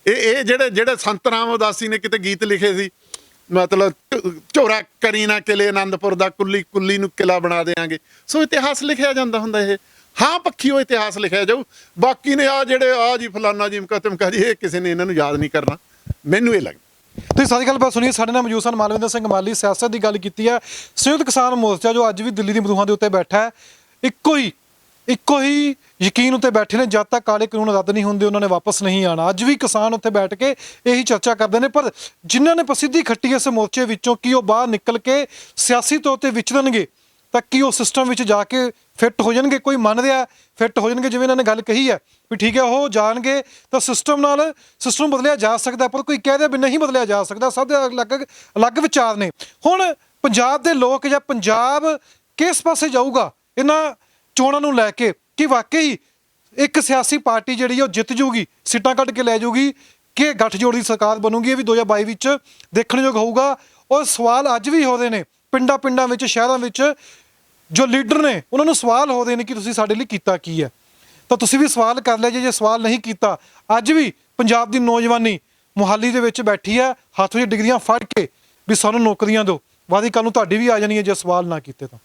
ਇਹ ਜਿਹੜੇ ਸੰਤ ਰਾਮ ਉਦਾਸੀ ਨੇ ਕਿਤੇ ਗੀਤ ਲਿਖੇ ਸੀ, ਮਤਲਬ ਝੋਰਾ ਕਰੀ ਨਾ ਕਿਲੇ ਆਨੰਦਪੁਰ ਦਾ, ਕੁੱਲੀ ਕੁੱਲੀ ਨੂੰ ਕਿਲਾ ਬਣਾ ਦੇਾਂਗੇ। ਸੋ ਇਤਿਹਾਸ ਲਿਖਿਆ ਜਾਂਦਾ ਹੁੰਦਾ ਇਹ। ਹਾਂ ਪੱਖੀ ਉਹ ਇਤਿਹਾਸ ਲਿਖਿਆ ਜਾਊ। ਬਾਕੀ ਨੇ ਆ ਜਿਹੜੇ ਆ ਜੀ ਫਲਾਨਾ ਜੀ ਮਕਤਮਕਾ ਜੀ, ਇਹ ਕਿਸੇ ਨੇ ਇਹਨਾਂ ਨੂੰ ਯਾਦ ਨਹੀਂ ਕਰਨਾ, ਮੈਨੂੰ ਇਹ ਲੱਗਦਾ। ਤੁਸੀਂ ਸਾਰੀ ਗੱਲਬਾਤ ਸੁਣੀਏ। ਸਾਡੇ ਨਾਲ ਮੌਜੂਦ ਸਨ ਮਾਲਵਿੰਦਰ ਸਿੰਘ ਮਾਲੀ। ਸਿਆਸਤ ਦੀ ਗੱਲ ਕੀਤੀ ਹੈ। ਸੰਯੁਕਤ ਕਿਸਾਨ ਮੋਰਚਾ ਜੋ ਅੱਜ ਵੀ ਦਿੱਲੀ ਦੀ ਮਦੂਹਾਂ ਦੇ ਉੱਤੇ ਬੈਠਾ ਹੈ, ਇੱਕੋ ਹੀ ਯਕੀਨ ਉੱਤੇ ਬੈਠੇ ਨੇ, ਜਦ ਤੱਕ ਕਾਲੇ ਕਾਨੂੰਨ ਰੱਦ ਨਹੀਂ ਹੁੰਦੇ ਉਹਨਾਂ ਨੇ ਵਾਪਸ ਨਹੀਂ ਆਉਣਾ। ਅੱਜ ਵੀ ਕਿਸਾਨ ਉੱਥੇ ਬੈਠ ਕੇ ਇਹੀ ਚਰਚਾ ਕਰਦੇ ਨੇ। ਪਰ ਜਿਨ੍ਹਾਂ ਨੇ ਪ੍ਰਸਿੱਧੀ ਖੱਟੀ ਇਸ ਮੋਰਚੇ ਵਿੱਚੋਂ ਕਿ ਉਹ ਬਾਹਰ ਨਿਕਲ ਕੇ ਸਿਆਸੀ ਤੌਰ ਤੇ ਵਿਚਰਨਗੇ ਤਾਂ ਕੀ ਉਹ ਸਿਸਟਮ ਵਿੱਚ ਜਾ ਕੇ ਫਿੱਟ ਹੋ ਜਾਣਗੇ। ਕੋਈ ਮੰਨ ਰਿਹਾ ਫਿੱਟ ਹੋ ਜਾਣਗੇ, ਜਿਵੇਂ ਇਹਨਾਂ ਨੇ ਗੱਲ ਕਹੀ ਹੈ ਵੀ ਠੀਕ ਹੈ ਉਹ ਜਾਣਗੇ ਤਾਂ ਸਿਸਟਮ ਬਦਲਿਆ ਜਾ ਸਕਦਾ। ਪਰ ਕੋਈ ਕਹਿ ਰਿਹਾ ਵੀ ਨਹੀਂ ਬਦਲਿਆ ਜਾ ਸਕਦਾ। ਸਭ ਦੇ ਅਲੱਗ ਵਿਚਾਰ ਨੇ। ਹੁਣ ਪੰਜਾਬ ਦੇ ਲੋਕ ਜਾਂ ਪੰਜਾਬ ਕਿਸ ਪਾਸੇ ਜਾਊਗਾ ਇਹਨਾਂ ਚੋਣਾਂ ਨੂੰ ਲੈ ਕੇ, ਕਿ ਵਾਕਈ ਇੱਕ ਸਿਆਸੀ ਪਾਰਟੀ ਜਿਹੜੀ ਉਹ ਜਿੱਤ ਜੂਗੀ, ਸੀਟਾਂ ਕੱਢ ਕੇ ਲੈ ਜੂਗੀ, ਕਿ ਗੱਠਜੋੜ ਦੀ ਸਰਕਾਰ ਬਣੂਗੀ। ਇਹ ਵੀ 2022 ਵਿੱਚ ਦੇਖਣਯੋਗ ਹੋਊਗਾ। ਔਰ ਸਵਾਲ ਅੱਜ ਵੀ ਹੋ ਰਹੇ ਨੇ ਪਿੰਡਾਂ ਵਿੱਚ, ਸ਼ਹਿਰਾਂ ਵਿੱਚ। ਜੋ ਲੀਡਰ ਨੇ ਉਹਨਾਂ ਨੂੰ ਸਵਾਲ ਹੋ ਰਹੇ ਨੇ ਕਿ ਤੁਸੀਂ ਸਾਡੇ ਲਈ ਕੀਤਾ ਕੀ ਹੈ। ਤਾਂ ਤੁਸੀਂ ਵੀ ਸਵਾਲ ਕਰ ਲਿਆ ਜੇ ਸਵਾਲ ਨਹੀਂ ਕੀਤਾ। ਅੱਜ ਵੀ ਪੰਜਾਬ ਦੀ ਨੌਜਵਾਨੀ ਮੁਹਾਲੀ ਦੇ ਵਿੱਚ ਬੈਠੀ ਹੈ ਹੱਥ ਵਿੱਚ ਡਿਗਰੀਆਂ ਫੜ ਕੇ ਵੀ ਸਾਨੂੰ ਨੌਕਰੀਆਂ ਦਿਓ। ਵਾਦੀ ਕੱਲ੍ਹ ਨੂੰ ਤੁਹਾਡੀ ਵੀ ਆ ਜਾਣੀ ਹੈ ਜੇ ਸਵਾਲ ਨਾ ਕੀਤੇ ਤਾਂ।